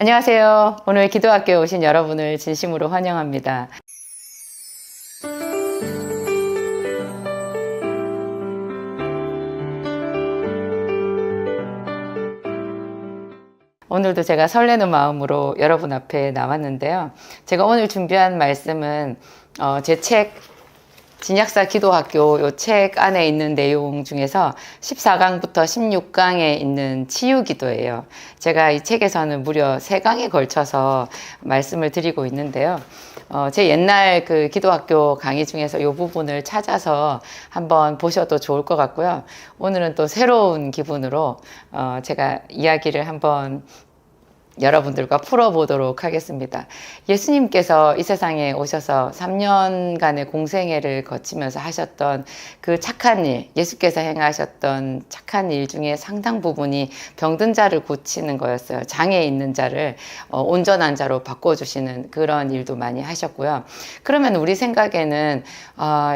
안녕하세요. 오늘 기도학교에 오신 여러분을 진심으로 환영합니다. 오늘도 제가 설레는 마음으로 여러분 앞에 나왔는데요. 제가 오늘 준비한 말씀은 제 책 진약사 기도학교 요 책 안에 있는 내용 중에서 14강부터 16강에 있는 치유기도예요. 제가 이 책에서는 무려 3강에 걸쳐서 말씀을 드리고 있는데요. 제 옛날 그 기도학교 강의 중에서 이 부분을 찾아서 한번 보셔도 좋을 것 같고요. 오늘은 또 새로운 기분으로 제가 이야기를 한번 여러분들과 풀어보도록 하겠습니다. 예수님께서 이 세상에 오셔서 3년간의 공생애를 거치면서 하셨던 그 착한 일, 예수께서 행하셨던 착한 일 중에 상당 부분이 병든 자를 고치는 거였어요. 장애 있는 자를 온전한 자로 바꿔주시는 그런 일도 많이 하셨고요. 그러면 우리 생각에는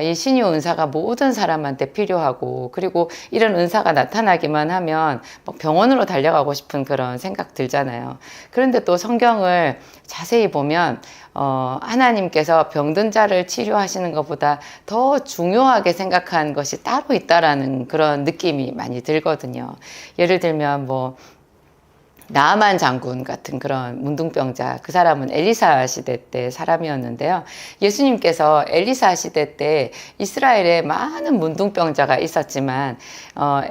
이 신유 은사가 모든 사람한테 필요하고, 그리고 이런 은사가 나타나기만 하면 병원으로 달려가고 싶은 그런 생각 들잖아요. 그런데 또 성경을 자세히 보면 하나님께서 병든 자를 치료하시는 것보다 더 중요하게 생각한 것이 따로 있다라는 그런 느낌이 많이 들거든요. 예를 들면 나아만 장군 같은 그런 문둥병자, 그 사람은 엘리사 시대 때 사람이었는데요. 예수님께서 엘리사 시대 때 이스라엘에 많은 문둥병자가 있었지만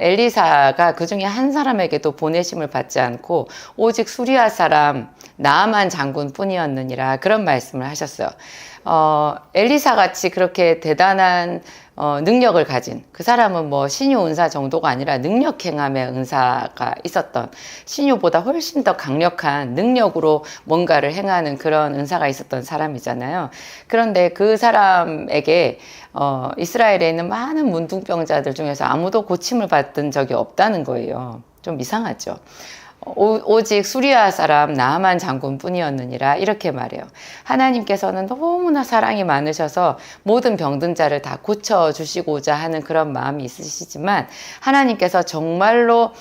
엘리사가 그 중에 한 사람에게도 보내심을 받지 않고 오직 수리아 사람 나아만 장군 뿐이었느니라, 그런 말씀을 하셨어요. 엘리사 같이 그렇게 대단한 능력을 가진 그 사람은 신유 은사 정도가 아니라 능력 행함의 은사가 있었던, 신유보다 훨씬 더 강력한 능력으로 뭔가를 행하는 그런 은사가 있었던 사람이잖아요. 그런데 그 사람에게 이스라엘에 있는 많은 문둥병자들 중에서 아무도 고침을 받은 적이 없다는 거예요. 좀 이상하죠. 오직 수리아 사람 나아만 장군 뿐이었느니라, 이렇게 말해요. 하나님께서는 너무나 사랑이 많으셔서 모든 병든 자를 다 고쳐주시고자 하는 그런 마음이 있으시지만, 하나님께서 정말로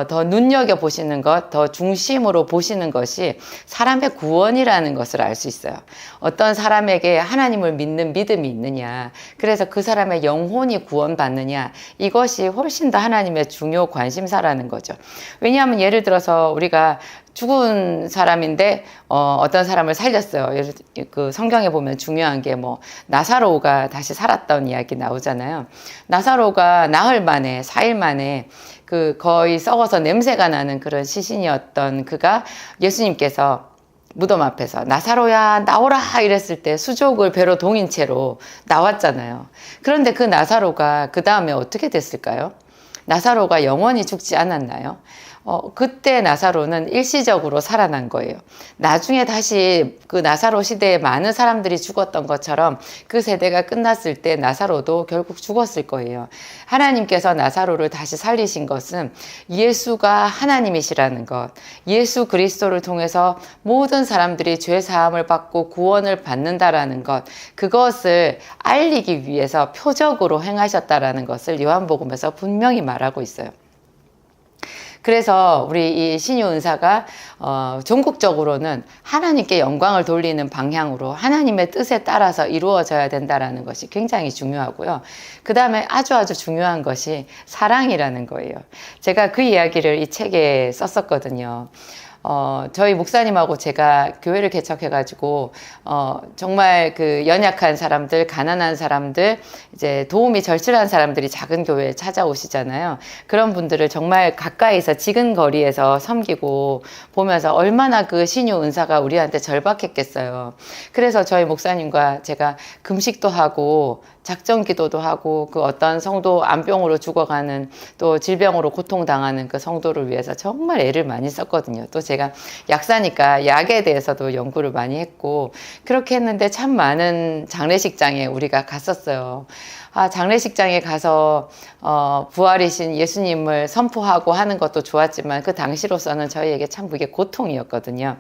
더 눈여겨보시는 것, 더 중심으로 보시는 것이 사람의 구원이라는 것을 알 수 있어요. 어떤 사람에게 하나님을 믿는 믿음이 있느냐, 그래서 그 사람의 영혼이 구원받느냐, 이것이 훨씬 더 하나님의 중요 관심사라는 거죠. 왜냐하면 예를 들어서 우리가 죽은 사람인데 어떤 사람을 살렸어요. 그 성경에 보면 중요한 게 나사로가 다시 살았던 이야기 나오잖아요. 나사로가 나흘 만에, 4일 만에 그 거의 썩어서 냄새가 나는 그런 시신이었던 그가 예수님께서 무덤 앞에서 나사로야 나오라 이랬을 때 수족을 배로 동인 채로 나왔잖아요. 그런데 그 나사로가 그 다음에 어떻게 됐을까요? 나사로가 영원히 죽지 않았나요? 그때 나사로는 일시적으로 살아난 거예요. 나중에 다시 그 나사로 시대에 많은 사람들이 죽었던 것처럼 그 세대가 끝났을 때 나사로도 결국 죽었을 거예요. 하나님께서 나사로를 다시 살리신 것은 예수가 하나님이시라는 것, 예수 그리스도를 통해서 모든 사람들이 죄 사함을 받고 구원을 받는다라는 것, 그것을 알리기 위해서 표적으로 행하셨다라는 것을 요한복음에서 분명히 말하고 있어요. 그래서 우리 이 신유 은사가 전국적으로는 하나님께 영광을 돌리는 방향으로 하나님의 뜻에 따라서 이루어져야 된다는 것이 굉장히 중요하고요. 그 다음에 아주 중요한 것이 사랑이라는 거예요. 제가 그 이야기를 이 책에 썼었거든요. 저희 목사님하고 제가 교회를 개척해가지고, 정말 그 연약한 사람들, 가난한 사람들, 이제 도움이 절실한 사람들이 작은 교회에 찾아오시잖아요. 그런 분들을 정말 가까이서 지근거리에서 섬기고 보면서 얼마나 그 신유 은사가 우리한테 절박했겠어요. 그래서 저희 목사님과 제가 금식도 하고, 작정 기도도 하고, 그 어떤 성도 암병으로 죽어가는, 또 질병으로 고통당하는 그 성도를 위해서 정말 애를 많이 썼거든요. 또 제가 약사니까 약에 대해서도 연구를 많이 했고, 그렇게 했는데 참 많은 장례식장에 우리가 갔었어요. 장례식장에 가서 부활이신 예수님을 선포하고 하는 것도 좋았지만 그 당시로서는 저희에게 참 그게 고통이었거든요.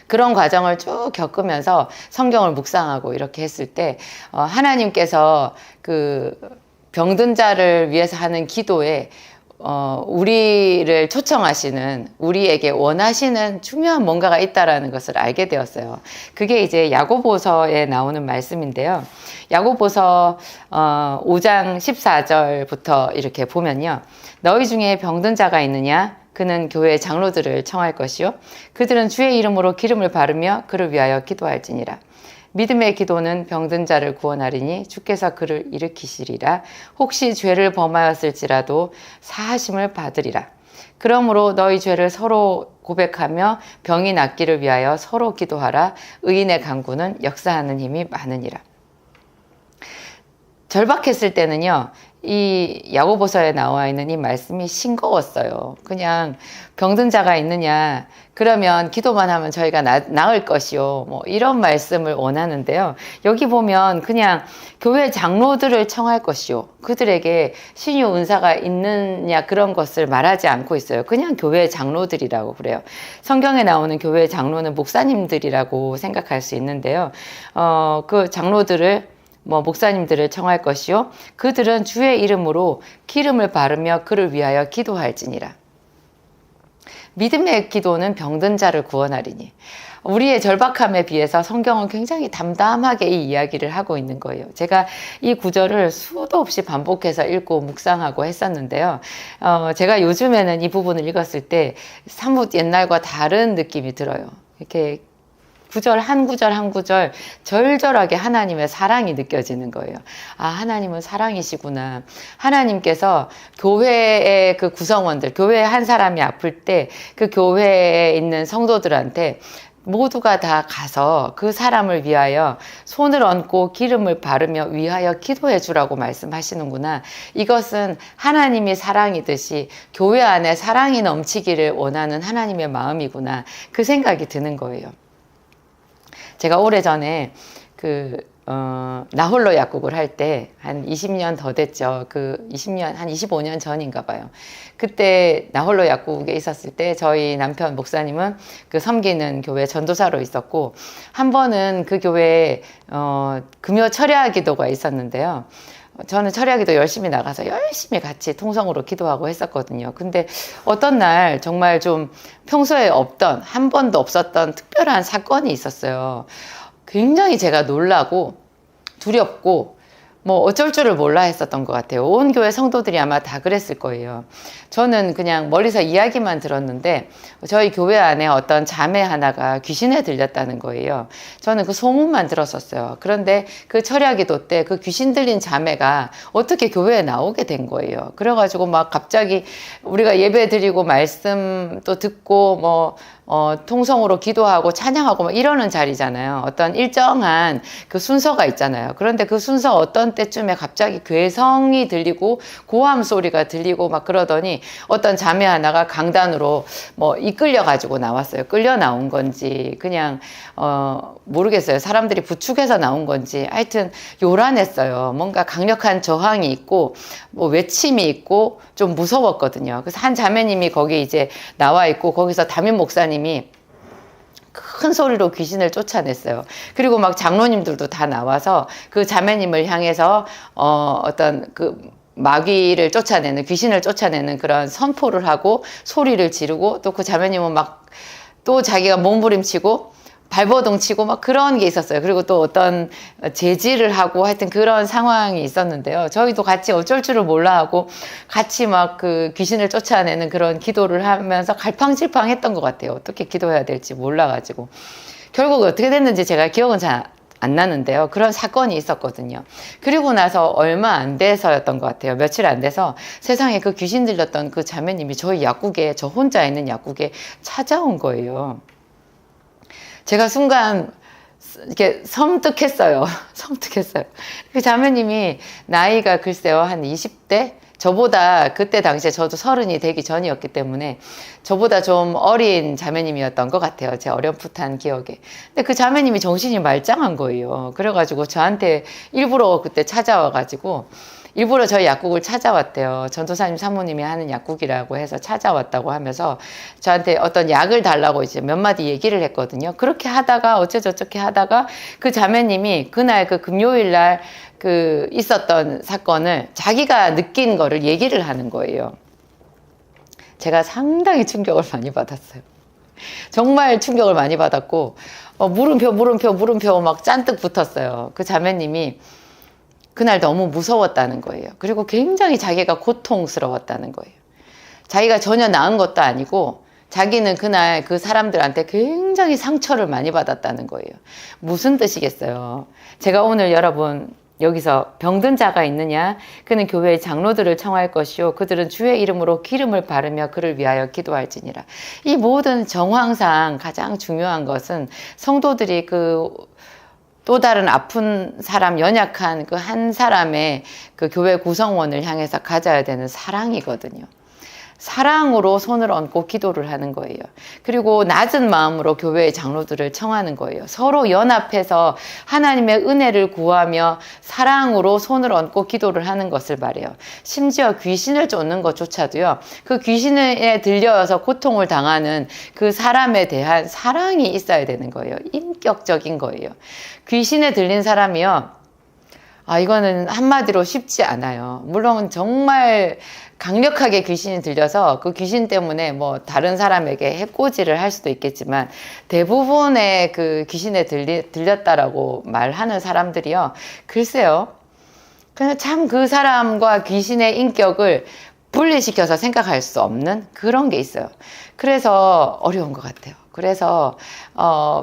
그런 과정을 쭉 겪으면서 성경을 묵상하고 이렇게 했을 때 하나님께서 그 병든 자를 위해서 하는 기도에 우리를 초청하시는, 우리에게 원하시는 중요한 뭔가가 있다라는 것을 알게 되었어요. 그게 이제 야고보서에 나오는 말씀인데요. 야고보서 5장 14절부터 이렇게 보면요. 너희 중에 병든 자가 있느냐? 그는 교회 장로들을 청할 것이요. 그들은 주의 이름으로 기름을 바르며 그를 위하여 기도할지니라. 믿음의 기도는 병든 자를 구원하리니 주께서 그를 일으키시리라. 혹시 죄를 범하였을지라도 사하심을 받으리라. 그러므로 너희 죄를 서로 고백하며 병이 낫기를 위하여 서로 기도하라. 의인의 간구는 역사하는 힘이 많으니라. 절박했을 때는요, 이 야고보서에 나와 있는 이 말씀이 싱거웠어요. 그냥 병든 자가 있느냐, 그러면 기도만 하면 저희가 나을 것이요, 뭐 이런 말씀을 원하는데요. 여기 보면 그냥 교회 장로들을 청할 것이요, 그들에게 신유 은사가 있느냐 그런 것을 말하지 않고 있어요. 그냥 교회 장로들이라고 그래요. 성경에 나오는 교회 장로는 목사님들이라고 생각할 수 있는데요. 그 장로들을 목사님들을 청할 것이요. 그들은 주의 이름으로 기름을 바르며 그를 위하여 기도할지니라. 믿음의 기도는 병든 자를 구원하리니. 우리의 절박함에 비해서 성경은 굉장히 담담하게 이 이야기를 하고 있는 거예요. 제가 이 구절을 수도 없이 반복해서 읽고 묵상하고 했었는데요. 제가 요즘에는 이 부분을 읽었을 때 사뭇 옛날과 다른 느낌이 들어요. 이렇게 구절 한 구절 절절하게 하나님의 사랑이 느껴지는 거예요. 아, 하나님은 사랑이시구나. 하나님께서 교회의 그 구성원들, 교회 한 사람이 아플 때 그 교회에 있는 성도들한테 모두가 다 가서 그 사람을 위하여 손을 얹고 기름을 바르며 위하여 기도해 주라고 말씀하시는구나. 이것은 하나님이 사랑이듯이 교회 안에 사랑이 넘치기를 원하는 하나님의 마음이구나. 그 생각이 드는 거예요. 제가 오래전에 나홀로 약국을 할 때 한 20년 더 됐죠. 한 25년 전인가 봐요. 그때 나홀로 약국에 있었을 때 저희 남편 목사님은 그 섬기는 교회 전도사로 있었고, 한 번은 그 교회에 금요 철야 기도가 있었는데요. 저는 철야기도 열심히 나가서 열심히 같이 통성으로 기도하고 했었거든요. 근데 어떤 날 정말 좀 평소에 없던, 한 번도 없었던 특별한 사건이 있었어요. 굉장히 제가 놀라고 두렵고 어쩔 줄을 몰라 했었던 것 같아요. 온 교회 성도들이 아마 다 그랬을 거예요. 저는 그냥 멀리서 이야기만 들었는데 저희 교회 안에 어떤 자매 하나가 귀신에 들렸다는 거예요. 저는 그 소문만 들었었어요. 그런데 그 철야기도 때 그 귀신 들린 자매가 어떻게 교회에 나오게 된 거예요. 그래가지고 막 갑자기 우리가 예배 드리고 말씀 또 듣고 통성으로 기도하고 찬양하고 막 이러는 자리잖아요. 어떤 일정한 그 순서가 있잖아요. 그런데 그 순서 어떤 때쯤에 갑자기 괴성이 들리고 고함 소리가 들리고 막 그러더니 어떤 자매 하나가 강단으로 이끌려 가지고 나왔어요. 끌려 나온 건지 그냥 모르겠어요. 사람들이 부축해서 나온 건지 하여튼 요란했어요. 뭔가 강력한 저항이 있고 외침이 있고 좀 무서웠거든요. 그래서 한 자매님이 거기 이제 나와 있고 거기서 담임 목사님이 큰 소리로 귀신을 쫓아냈어요. 그리고 막 장로님들도 다 나와서 그 자매님을 향해서 어떤 그 마귀를 쫓아내는, 귀신을 쫓아내는 그런 선포를 하고 소리를 지르고, 또 그 자매님은 막 또 자기가 몸부림치고 발버둥 치고 막 그런 게 있었어요. 그리고 또 어떤 제지를 하고 하여튼 그런 상황이 있었는데요. 저희도 같이 어쩔 줄을 몰라 하고 같이 막 그 귀신을 쫓아내는 그런 기도를 하면서 갈팡질팡 했던 것 같아요. 어떻게 기도해야 될지 몰라가지고. 결국 어떻게 됐는지 제가 기억은 잘 안 나는데요. 그런 사건이 있었거든요. 그리고 나서 얼마 안 돼서였던 것 같아요. 며칠 안 돼서 세상에 그 귀신 들렸던 그 자매님이 저희 약국에, 저 혼자 있는 약국에 찾아온 거예요. 제가 순간 이렇게 섬뜩했어요. 섬뜩했어요. 그 자매님이 나이가 글쎄요, 한 20대? 저보다 그때 당시에 저도 30이 되기 전이었기 때문에 저보다 좀 어린 자매님이었던 것 같아요. 제 어렴풋한 기억에. 근데 그 자매님이 정신이 말짱한 거예요. 그래가지고 저한테 일부러 그때 찾아와가지고 일부러 저희 약국을 찾아왔대요. 전도사님 사모님이 하는 약국이라고 해서 찾아왔다고 하면서 저한테 어떤 약을 달라고 이제 몇 마디 얘기를 했거든요. 그렇게 하다가 어쩌저쩌게 하다가 그 자매님이 그날 그 금요일 날 그 있었던 사건을 자기가 느낀 거를 얘기를 하는 거예요. 제가 상당히 충격을 많이 받았어요. 정말 충격을 많이 받았고 물음표 막 잔뜩 붙었어요. 그 자매님이 그날 너무 무서웠다는 거예요. 그리고 굉장히 자기가 고통스러웠다는 거예요. 자기가 전혀 나은 것도 아니고 자기는 그날 그 사람들한테 굉장히 상처를 많이 받았다는 거예요. 무슨 뜻이겠어요? 제가 오늘 여러분 여기서 병든 자가 있느냐? 그는 교회의 장로들을 청할 것이요 그들은 주의 이름으로 기름을 바르며 그를 위하여 기도할지니라. 이 모든 정황상 가장 중요한 것은 성도들이 그 또 다른 아픈 사람, 연약한 그 한 사람의 그 교회 구성원을 향해서 가져야 되는 사랑이거든요. 사랑으로 손을 얹고 기도를 하는 거예요. 그리고 낮은 마음으로 교회의 장로들을 청하는 거예요. 서로 연합해서 하나님의 은혜를 구하며 사랑으로 손을 얹고 기도를 하는 것을 말해요. 심지어 귀신을 쫓는 것조차도요. 그 귀신에 들려서 고통을 당하는 그 사람에 대한 사랑이 있어야 되는 거예요. 인격적인 거예요. 귀신에 들린 사람이요. 이거는 한마디로 쉽지 않아요. 물론 정말 강력하게 귀신이 들려서 그 귀신 때문에 뭐 다른 사람에게 해코지를 할 수도 있겠지만 대부분의 그 귀신에 들렸다라고 말하는 사람들이요. 글쎄요. 그냥 참 그 사람과 귀신의 인격을 분리시켜서 생각할 수 없는 그런 게 있어요. 그래서 어려운 것 같아요. 그래서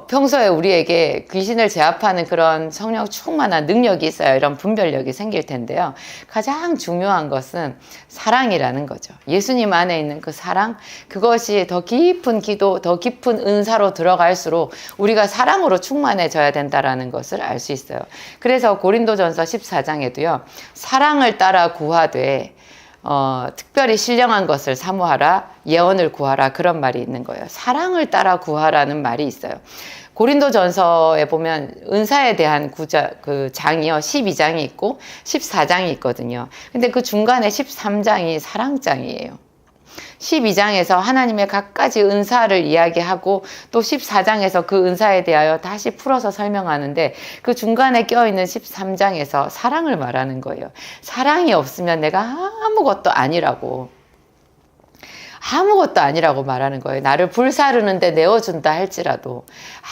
평소에 우리에게 귀신을 제압하는 그런 성령 충만한 능력이 있어야 이런 분별력이 생길 텐데요. 가장 중요한 것은 사랑이라는 거죠. 예수님 안에 있는 그 사랑, 그것이 더 깊은 기도, 더 깊은 은사로 들어갈수록 우리가 사랑으로 충만해져야 된다는 것을 알 수 있어요. 그래서 고린도전서 14장에도요. 사랑을 따라 구하되 특별히 신령한 것을 사모하라, 예언을 구하라, 그런 말이 있는 거예요. 사랑을 따라 구하라는 말이 있어요. 고린도전서에 보면 은사에 대한 그 장이요, 12장이 있고 14장이 있거든요. 근데 그 중간에 13장이 사랑장이에요. 12장에서 하나님의 갖가지 은사를 이야기하고 또 14장에서 그 은사에 대하여 다시 풀어서 설명하는데 그 중간에 껴있는 13장에서 사랑을 말하는 거예요. 사랑이 없으면 내가 아무것도 아니라고 말하는 거예요. 나를 불사르는데 내어준다 할지라도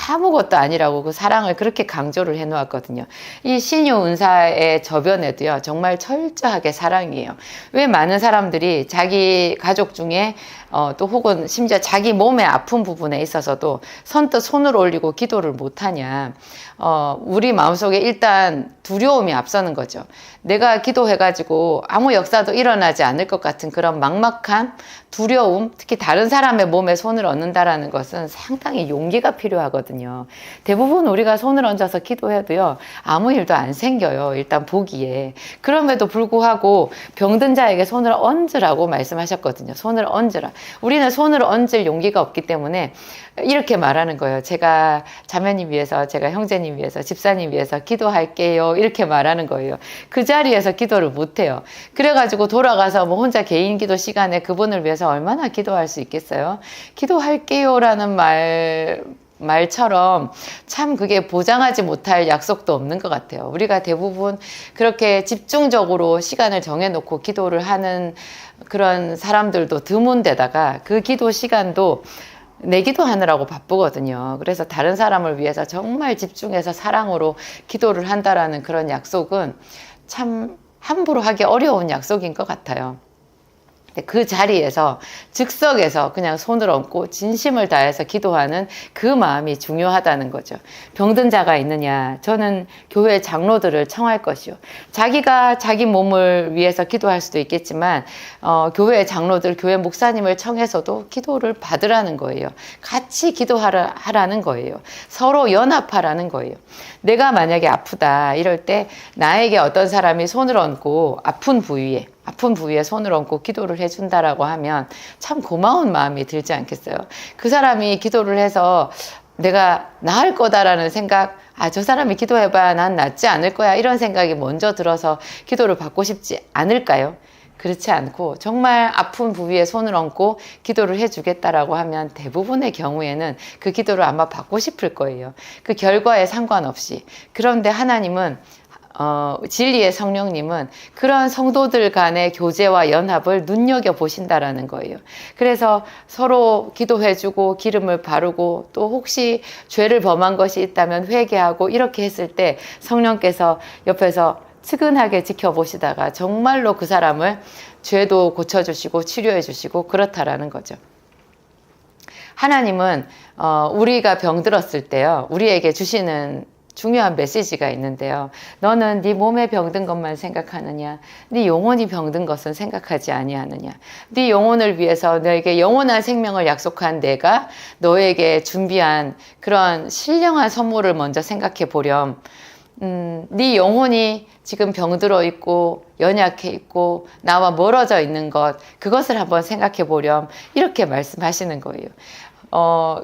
아무것도 아니라고 그 사랑을 그렇게 강조를 해놓았거든요. 이 신유 은사의 저변에도요. 정말 철저하게 사랑이에요. 왜 많은 사람들이 자기 가족 중에 또 혹은 심지어 자기 몸의 아픈 부분에 있어서도 선뜻 손을 올리고 기도를 못하냐. 우리 마음속에 일단 두려움이 앞서는 거죠. 내가 기도해가지고 아무 역사도 일어나지 않을 것 같은 그런 막막한 두려움, 특히 다른 사람의 몸에 손을 얹는다라는 것은 상당히 용기가 필요하거든요. 대부분 우리가 손을 얹어서 기도해도요, 아무 일도 안 생겨요. 일단 보기에. 그럼에도 불구하고 병든 자에게 손을 얹으라고 말씀하셨거든요. 손을 얹으라. 우리는 손을 얹을 용기가 없기 때문에 이렇게 말하는 거예요. 제가 자매님 위해서, 제가 형제님 위해서, 집사님 위해서 기도할게요. 이렇게 말하는 거예요. 그 자리에서 기도를 못해요. 그래가지고 돌아가서 뭐 혼자 개인 기도 시간에 그분을 위해서 얼마나 기도할 수 있겠어요? 기도할게요 라는 말처럼 참 그게 보장하지 못할 약속도 없는 것 같아요. 우리가 대부분 그렇게 집중적으로 시간을 정해놓고 기도를 하는 그런 사람들도 드문데다가 그 기도 시간도 내 기도하느라고 바쁘거든요. 그래서 다른 사람을 위해서 정말 집중해서 사랑으로 기도를 한다라는 그런 약속은 참 함부로 하기 어려운 약속인 것 같아요. 그 자리에서 즉석에서 그냥 손을 얹고 진심을 다해서 기도하는 그 마음이 중요하다는 거죠. 병든 자가 있느냐? 저는 교회 장로들을 청할 것이요. 자기가 자기 몸을 위해서 기도할 수도 있겠지만 교회 장로들, 교회 목사님을 청해서도 기도를 받으라는 거예요. 같이 기도하라는 거예요. 서로 연합하라는 거예요. 내가 만약에 아프다 이럴 때 나에게 어떤 사람이 손을 얹고 아픈 부위에 손을 얹고 기도를 해준다라고 하면 참 고마운 마음이 들지 않겠어요? 그 사람이 기도를 해서 내가 나을 거다라는 생각, 저 사람이 기도해봐야 난 낫지 않을 거야, 이런 생각이 먼저 들어서 기도를 받고 싶지 않을까요? 그렇지 않고 정말 아픈 부위에 손을 얹고 기도를 해주겠다라고 하면 대부분의 경우에는 그 기도를 아마 받고 싶을 거예요. 그 결과에 상관없이. 그런데 하나님은 진리의 성령님은 그런 성도들 간의 교제와 연합을 눈여겨보신다라는 거예요. 그래서 서로 기도해주고 기름을 바르고 또 혹시 죄를 범한 것이 있다면 회개하고 이렇게 했을 때 성령께서 옆에서 측은하게 지켜보시다가 정말로 그 사람을 죄도 고쳐주시고 치료해주시고 그렇다라는 거죠. 하나님은 우리가 병들었을 때요, 우리에게 주시는 중요한 메시지가 있는데요. 너는 네 몸에 병든 것만 생각하느냐? 네 영혼이 병든 것은 생각하지 아니하느냐? 네 영혼을 위해서 너에게 영원한 생명을 약속한 내가 너에게 준비한 그런 신령한 선물을 먼저 생각해 보렴. 네 영혼이 지금 병들어 있고 연약해 있고 나와 멀어져 있는 것, 그것을 한번 생각해 보렴. 이렇게 말씀하시는 거예요.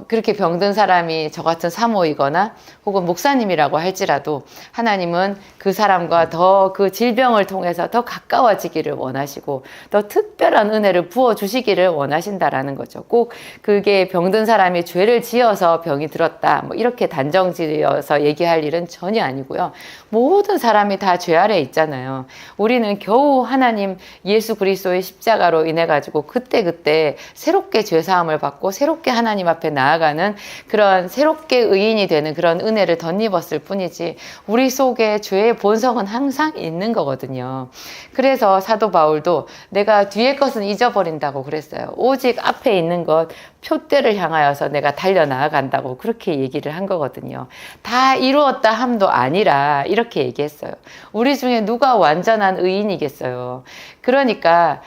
그렇게 병든 사람이 저 같은 사모이거나 혹은 목사님이라고 할지라도 하나님은 그 사람과 더 그 질병을 통해서 더 가까워지기를 원하시고 더 특별한 은혜를 부어주시기를 원하신다라는 거죠. 꼭 그게 병든 사람이 죄를 지어서 병이 들었다, 뭐 이렇게 단정 지어서 얘기할 일은 전혀 아니고요. 모든 사람이 다 죄 아래 있잖아요. 우리는 겨우 하나님 예수 그리스도의 십자가로 인해 가지고 그때그때 새롭게 죄사함을 받고 새롭게 하나님 앞에 나아가는 그런 새롭게 의인이 되는 그런 은혜를 덧입었을 뿐이지 우리 속에 죄의 본성은 항상 있는 거거든요. 그래서 사도 바울도 내가 뒤의 것은 잊어버린다고 그랬어요. 오직 앞에 있는 것 표대를 향하여서 내가 달려나아간다고 그렇게 얘기를 한 거거든요. 다 이루었다 함도 아니라 이렇게 얘기했어요. 우리 중에 누가 완전한 의인이겠어요. 그러니까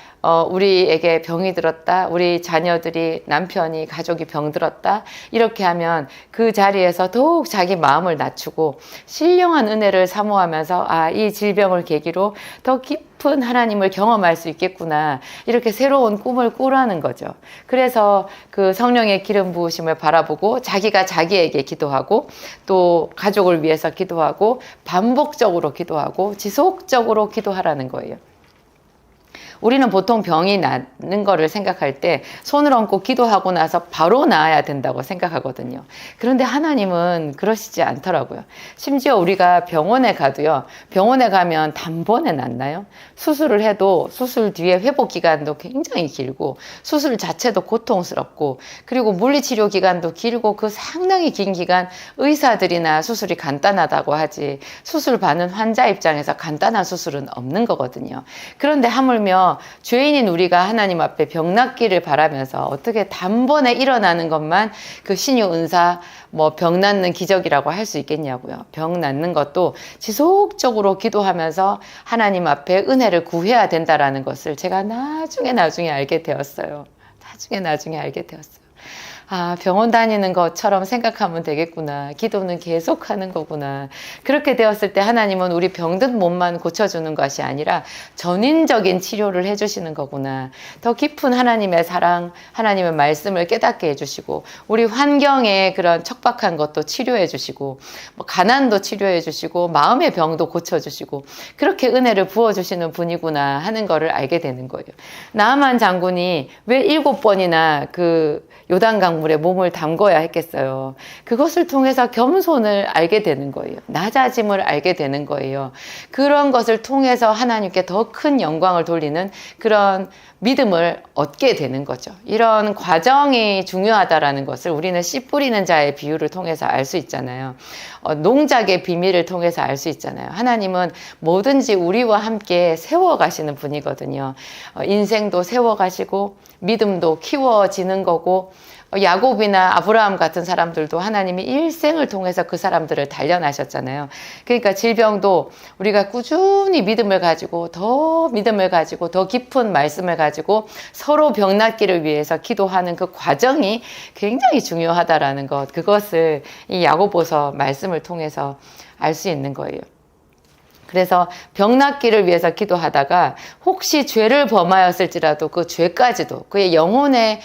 우리에게 병이 들었다, 우리 자녀들이, 남편이, 가족이 병들었다, 이렇게 하면 그 자리에서 더욱 자기 마음을 낮추고 신령한 은혜를 사모하면서 이 질병을 계기로 더 깊은 하나님을 경험할 수 있겠구나, 이렇게 새로운 꿈을 꾸라는 거죠. 그래서 그 성령의 기름 부으심을 바라보고 자기가 자기에게 기도하고 또 가족을 위해서 기도하고 반복적으로 기도하고 지속적으로 기도하라는 거예요. 우리는 보통 병이 낫는 거를 생각할 때 손을 얹고 기도하고 나서 바로 나아야 된다고 생각하거든요. 그런데 하나님은 그러시지 않더라고요. 심지어 우리가 병원에 가도요, 병원에 가면 단번에 낫나요? 수술을 해도 수술 뒤에 회복 기간도 굉장히 길고 수술 자체도 고통스럽고 그리고 물리치료 기간도 길고 그 상당히 긴 기간 의사들이나 수술이 간단하다고 하지 수술 받는 환자 입장에서 간단한 수술은 없는 거거든요. 그런데 하물며 죄인인 우리가 하나님 앞에 병 낫기를 바라면서 어떻게 단번에 일어나는 것만 그 신유 은사, 뭐 병 낫는 기적이라고 할 수 있겠냐고요. 병 낫는 것도 지속적으로 기도하면서 하나님 앞에 은혜를 구해야 된다라는 것을 제가 나중에 알게 되었어요. 나중에 알게 되었어요. 병원 다니는 것처럼 생각하면 되겠구나. 기도는 계속 하는 거구나. 그렇게 되었을 때 하나님은 우리 병든 몸만 고쳐주는 것이 아니라 전인적인 치료를 해주시는 거구나. 더 깊은 하나님의 사랑, 하나님의 말씀을 깨닫게 해주시고 우리 환경에 그런 척박한 것도 치료해 주시고 뭐 가난도 치료해 주시고 마음의 병도 고쳐주시고 그렇게 은혜를 부어주시는 분이구나 하는 거를 알게 되는 거예요. 나아만 장군이 왜 7번이나 그 요단강물에 몸을 담궈야 했겠어요. 그것을 통해서 겸손을 알게 되는 거예요. 낮아짐을 알게 되는 거예요. 그런 것을 통해서 하나님께 더 큰 영광을 돌리는 그런 믿음을 얻게 되는 거죠. 이런 과정이 중요하다라는 것을 우리는 씨 뿌리는 자의 비유를 통해서 알 수 있잖아요. 농작의 비밀을 통해서 알 수 있잖아요. 하나님은 뭐든지 우리와 함께 세워가시는 분이거든요. 인생도 세워가시고 믿음도 키워지는 거고 야곱이나 아브라함 같은 사람들도 하나님이 일생을 통해서 그 사람들을 단련하셨잖아요. 그러니까 질병도 우리가 꾸준히 믿음을 가지고 더 깊은 말씀을 가지고 서로 병 낫기를 위해서 기도하는 그 과정이 굉장히 중요하다라는 것, 그것을 이 야고보서 말씀을 통해서 알 수 있는 거예요. 그래서 병 낫기를 위해서 기도하다가 혹시 죄를 범하였을지라도 그 죄까지도 그의 영혼에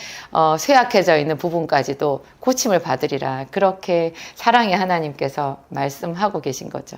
쇠약해져 있는 부분까지도 고침을 받으리라. 그렇게 사랑의 하나님께서 말씀하고 계신 거죠.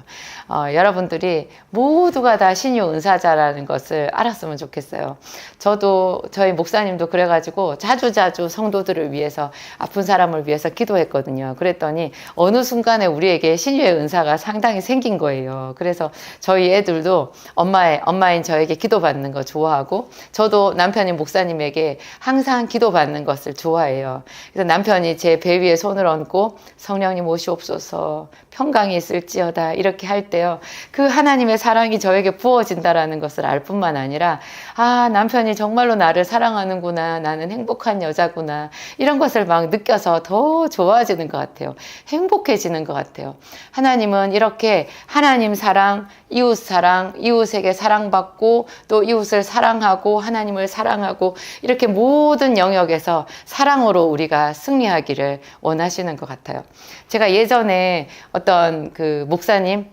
여러분들이 모두가 다 신유 은사자라는 것을 알았으면 좋겠어요. 저도 저희 목사님도 그래가지고 자주자주 성도들을 위해서 아픈 사람을 위해서 기도했거든요. 그랬더니 어느 순간에 우리에게 신유의 은사가 상당히 생긴 거예요. 그래서 저희 애들도 엄마인 저에게 기도받는 거 좋아하고 저도 남편인 목사님에게 항상 기도받는 것을 좋아해요. 그래서 남편이 제 배 위에 손을 얹고 성령님 오시옵소서 평강이 있을지어다 이렇게 할 때요. 그 하나님의 사랑이 저에게 부어진다라는 것을 알 뿐만 아니라 남편이 정말로 나를 사랑하는구나. 나는 행복한 여자구나. 이런 것을 막 느껴서 더 좋아지는 것 같아요. 행복해지는 것 같아요. 하나님은 이렇게 하나님 사랑, 이웃 사랑, 이웃에게 사랑받고 또 이웃을 사랑하고 하나님을 사랑하고 이렇게 모든 영역에서 사랑으로 우리가 승리하기를 원하시는 것 같아요. 제가 예전에 어떤 그 목사님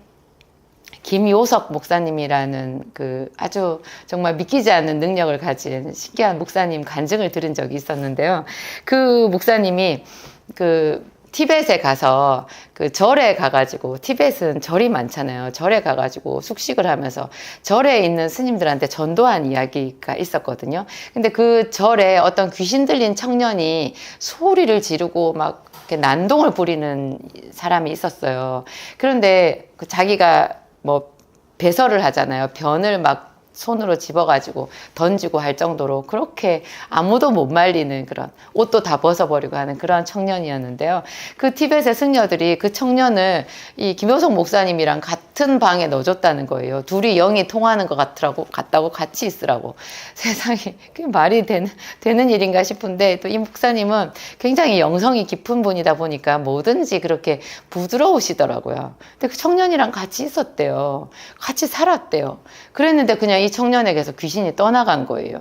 김요석 목사님이라는 그 아주 정말 믿기지 않는 능력을 가진 신기한 목사님 간증을 들은 적이 있었는데요. 그 목사님이 그 티벳에 가서 그 절에 가가지고 티벳은 절이 많잖아요. 절에 가가지고 숙식을 하면서 절에 있는 스님들한테 전도한 이야기가 있었거든요. 근데 그 절에 어떤 귀신 들린 청년이 소리를 지르고 막 이렇게 난동을 부리는 사람이 있었어요. 그런데 그 자기가 뭐 배설을 하잖아요. 변을 막 손으로 집어가지고 던지고 할 정도로 그렇게 아무도 못 말리는 그런 옷도 다 벗어버리고 하는 그런 청년이었는데요. 그 티벳의 승려들이 그 청년을 이 김효석 목사님이랑 같은 방에 넣어줬다는 거예요. 둘이 영이 통하는 것 같다고 같이 있으라고. 세상에 그게 말이 되는 일인가 싶은데 또 이 목사님은 굉장히 영성이 깊은 분이다 보니까 뭐든지 그렇게 부드러우시더라고요. 근데 그 청년이랑 같이 있었대요. 같이 살았대요. 그랬는데 그냥 이 청년에게서 귀신이 떠나간 거예요.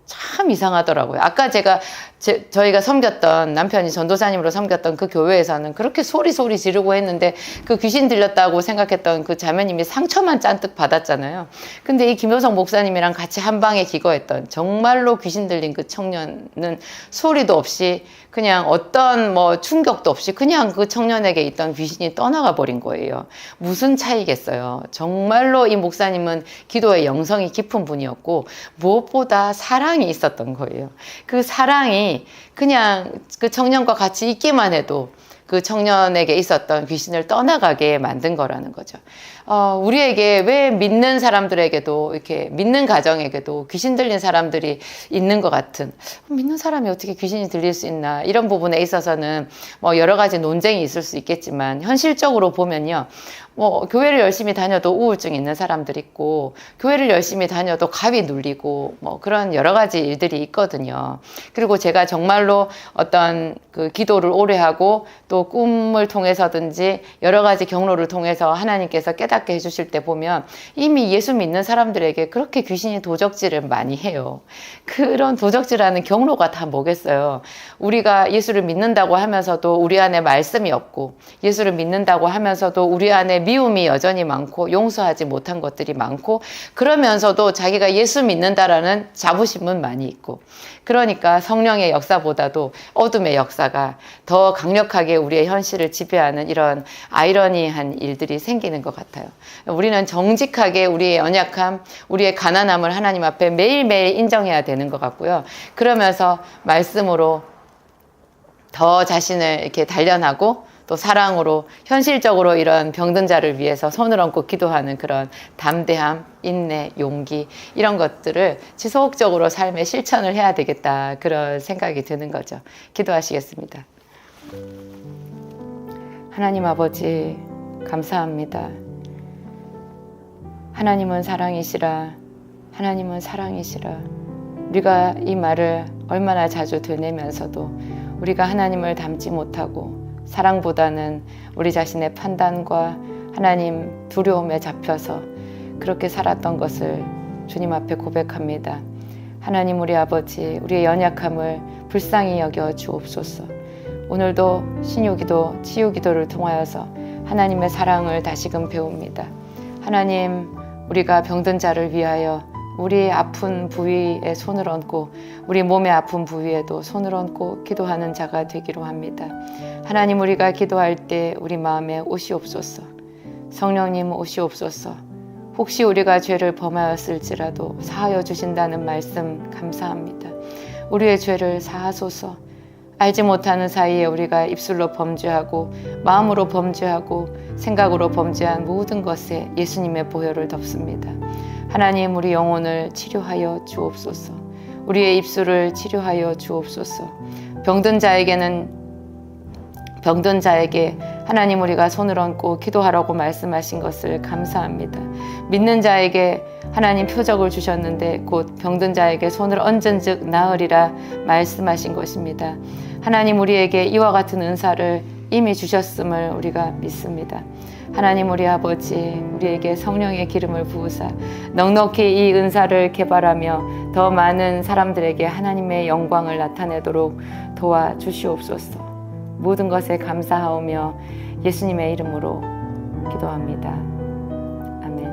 참 이상하더라고요. 아까 저희가 섬겼던 남편이 전도사님으로 섬겼던 그 교회에서는 그렇게 소리 지르고 했는데 그 귀신 들렸다고 생각했던 그 자매님이 상처만 잔뜩 받았잖아요. 근데 이 김효성 목사님이랑 같이 한 방에 기거했던 정말로 귀신 들린 그 청년은 소리도 없이 그냥 어떤 뭐 충격도 없이 그냥 그 청년에게 있던 귀신이 떠나가 버린 거예요. 무슨 차이겠어요. 정말로 이 목사님은 기도의 영성이 깊은 분이었고 무엇보다 사랑이 있었던 거예요. 그 사랑이 그냥 그 청년과 같이 있기만 해도 그 청년에게 있었던 귀신을 떠나가게 만든 거라는 거죠. 우리에게 왜 믿는 사람들에게도 이렇게 믿는 가정에게도 귀신 들린 사람들이 있는 것 같은 믿는 사람이 어떻게 귀신이 들릴 수 있나 이런 부분에 있어서는 뭐 여러 가지 논쟁이 있을 수 있겠지만 현실적으로 보면요. 뭐 교회를 열심히 다녀도 우울증 있는 사람들 있고 교회를 열심히 다녀도 갑이 눌리고 뭐 그런 여러 가지 일들이 있거든요. 그리고 제가 정말로 어떤 그 기도를 오래 하고 또 꿈을 통해서든지 여러 가지 경로를 통해서 하나님께서 깨닫게 해주실 때 보면 이미 예수 믿는 사람들에게 그렇게 귀신이 도적질을 많이 해요. 그런 도적질하는 경로가 다 뭐겠어요. 우리가 예수를 믿는다고 하면서도 우리 안에 말씀이 없고 예수를 믿는다고 하면서도 우리 안에 미움이 여전히 많고 용서하지 못한 것들이 많고 그러면서도 자기가 예수 믿는다라는 자부심은 많이 있고 그러니까 성령의 역사보다도 어둠의 역사가 더 강력하게 우리의 현실을 지배하는 이런 아이러니한 일들이 생기는 것 같아요. 우리는 정직하게 우리의 연약함, 우리의 가난함을 하나님 앞에 매일매일 인정해야 되는 것 같고요. 그러면서 말씀으로 더 자신을 이렇게 단련하고 또 사랑으로 현실적으로 이런 병든 자를 위해서 손을 얹고 기도하는 그런 담대함, 인내, 용기 이런 것들을 지속적으로 삶에 실천을 해야 되겠다 그런 생각이 드는 거죠. 기도하시겠습니다. 하나님 아버지 감사합니다. 하나님은 사랑이시라. 하나님은 사랑이시라. 우리가 이 말을 얼마나 자주 되뇌면서도 우리가 하나님을 닮지 못하고 사랑보다는 우리 자신의 판단과 하나님 두려움에 잡혀서 그렇게 살았던 것을 주님 앞에 고백합니다. 하나님 우리 아버지 우리의 연약함을 불쌍히 여겨 주옵소서. 오늘도 신유기도 치유기도를 통하여서 하나님의 사랑을 다시금 배웁니다. 하나님 우리가 병든 자를 위하여 우리의 아픈 부위에 손을 얹고 우리 몸의 아픈 부위에도 손을 얹고 기도하는 자가 되기로 합니다. 하나님, 우리가 기도할 때 우리 마음에 오시옵소서. 성령님 오시옵소서. 혹시 우리가 죄를 범하였을지라도 사하여 주신다는 말씀 감사합니다. 우리의 죄를 사하소서. 알지 못하는 사이에 우리가 입술로 범죄하고 마음으로 범죄하고 생각으로 범죄한 모든 것에 예수님의 보혈을 덮습니다. 하나님, 우리 영혼을 치료하여 주옵소서. 우리의 입술을 치료하여 주옵소서. 병든 자에게 하나님, 우리가 손을 얹고 기도하라고 말씀하신 것을 감사합니다. 믿는 자에게 하나님 표적을 주셨는데 곧 병든 자에게 손을 얹은 즉 나으리라 말씀하신 것입니다. 하나님, 우리에게 이와 같은 은사를 이미 주셨음을 우리가 믿습니다. 하나님, 우리 아버지, 우리에게 성령의 기름을 부으사 넉넉히 이 은사를 개발하며 더 많은 사람들에게 하나님의 영광을 나타내도록 도와주시옵소서. 모든 것에 감사하오며 예수님의 이름으로 기도합니다. 아멘.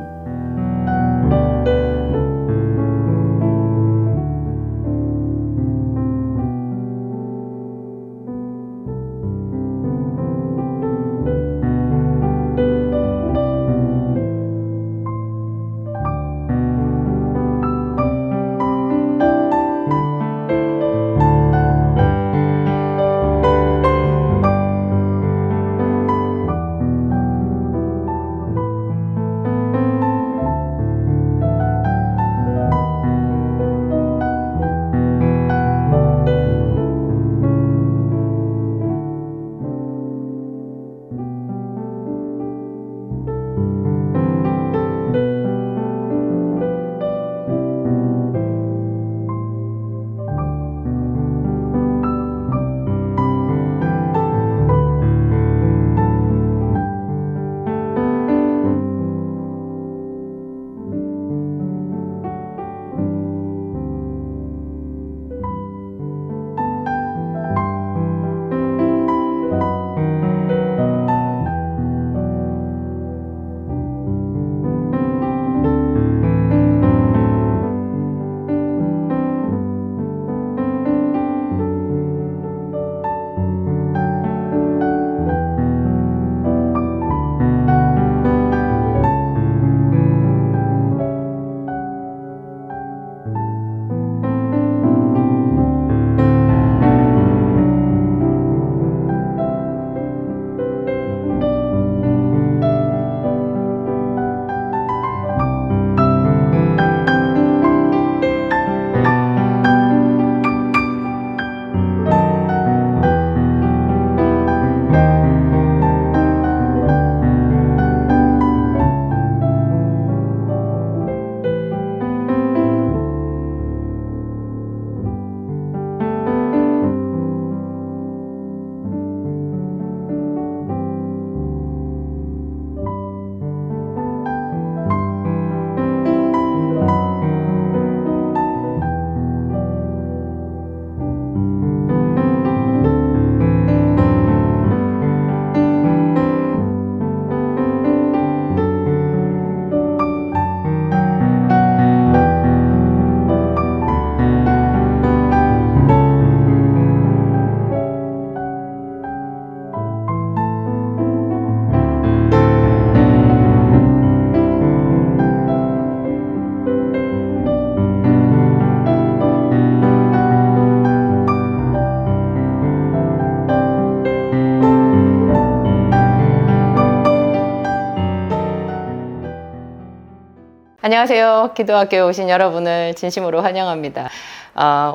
안녕하세요. 기도학교에 오신 여러분을 진심으로 환영합니다.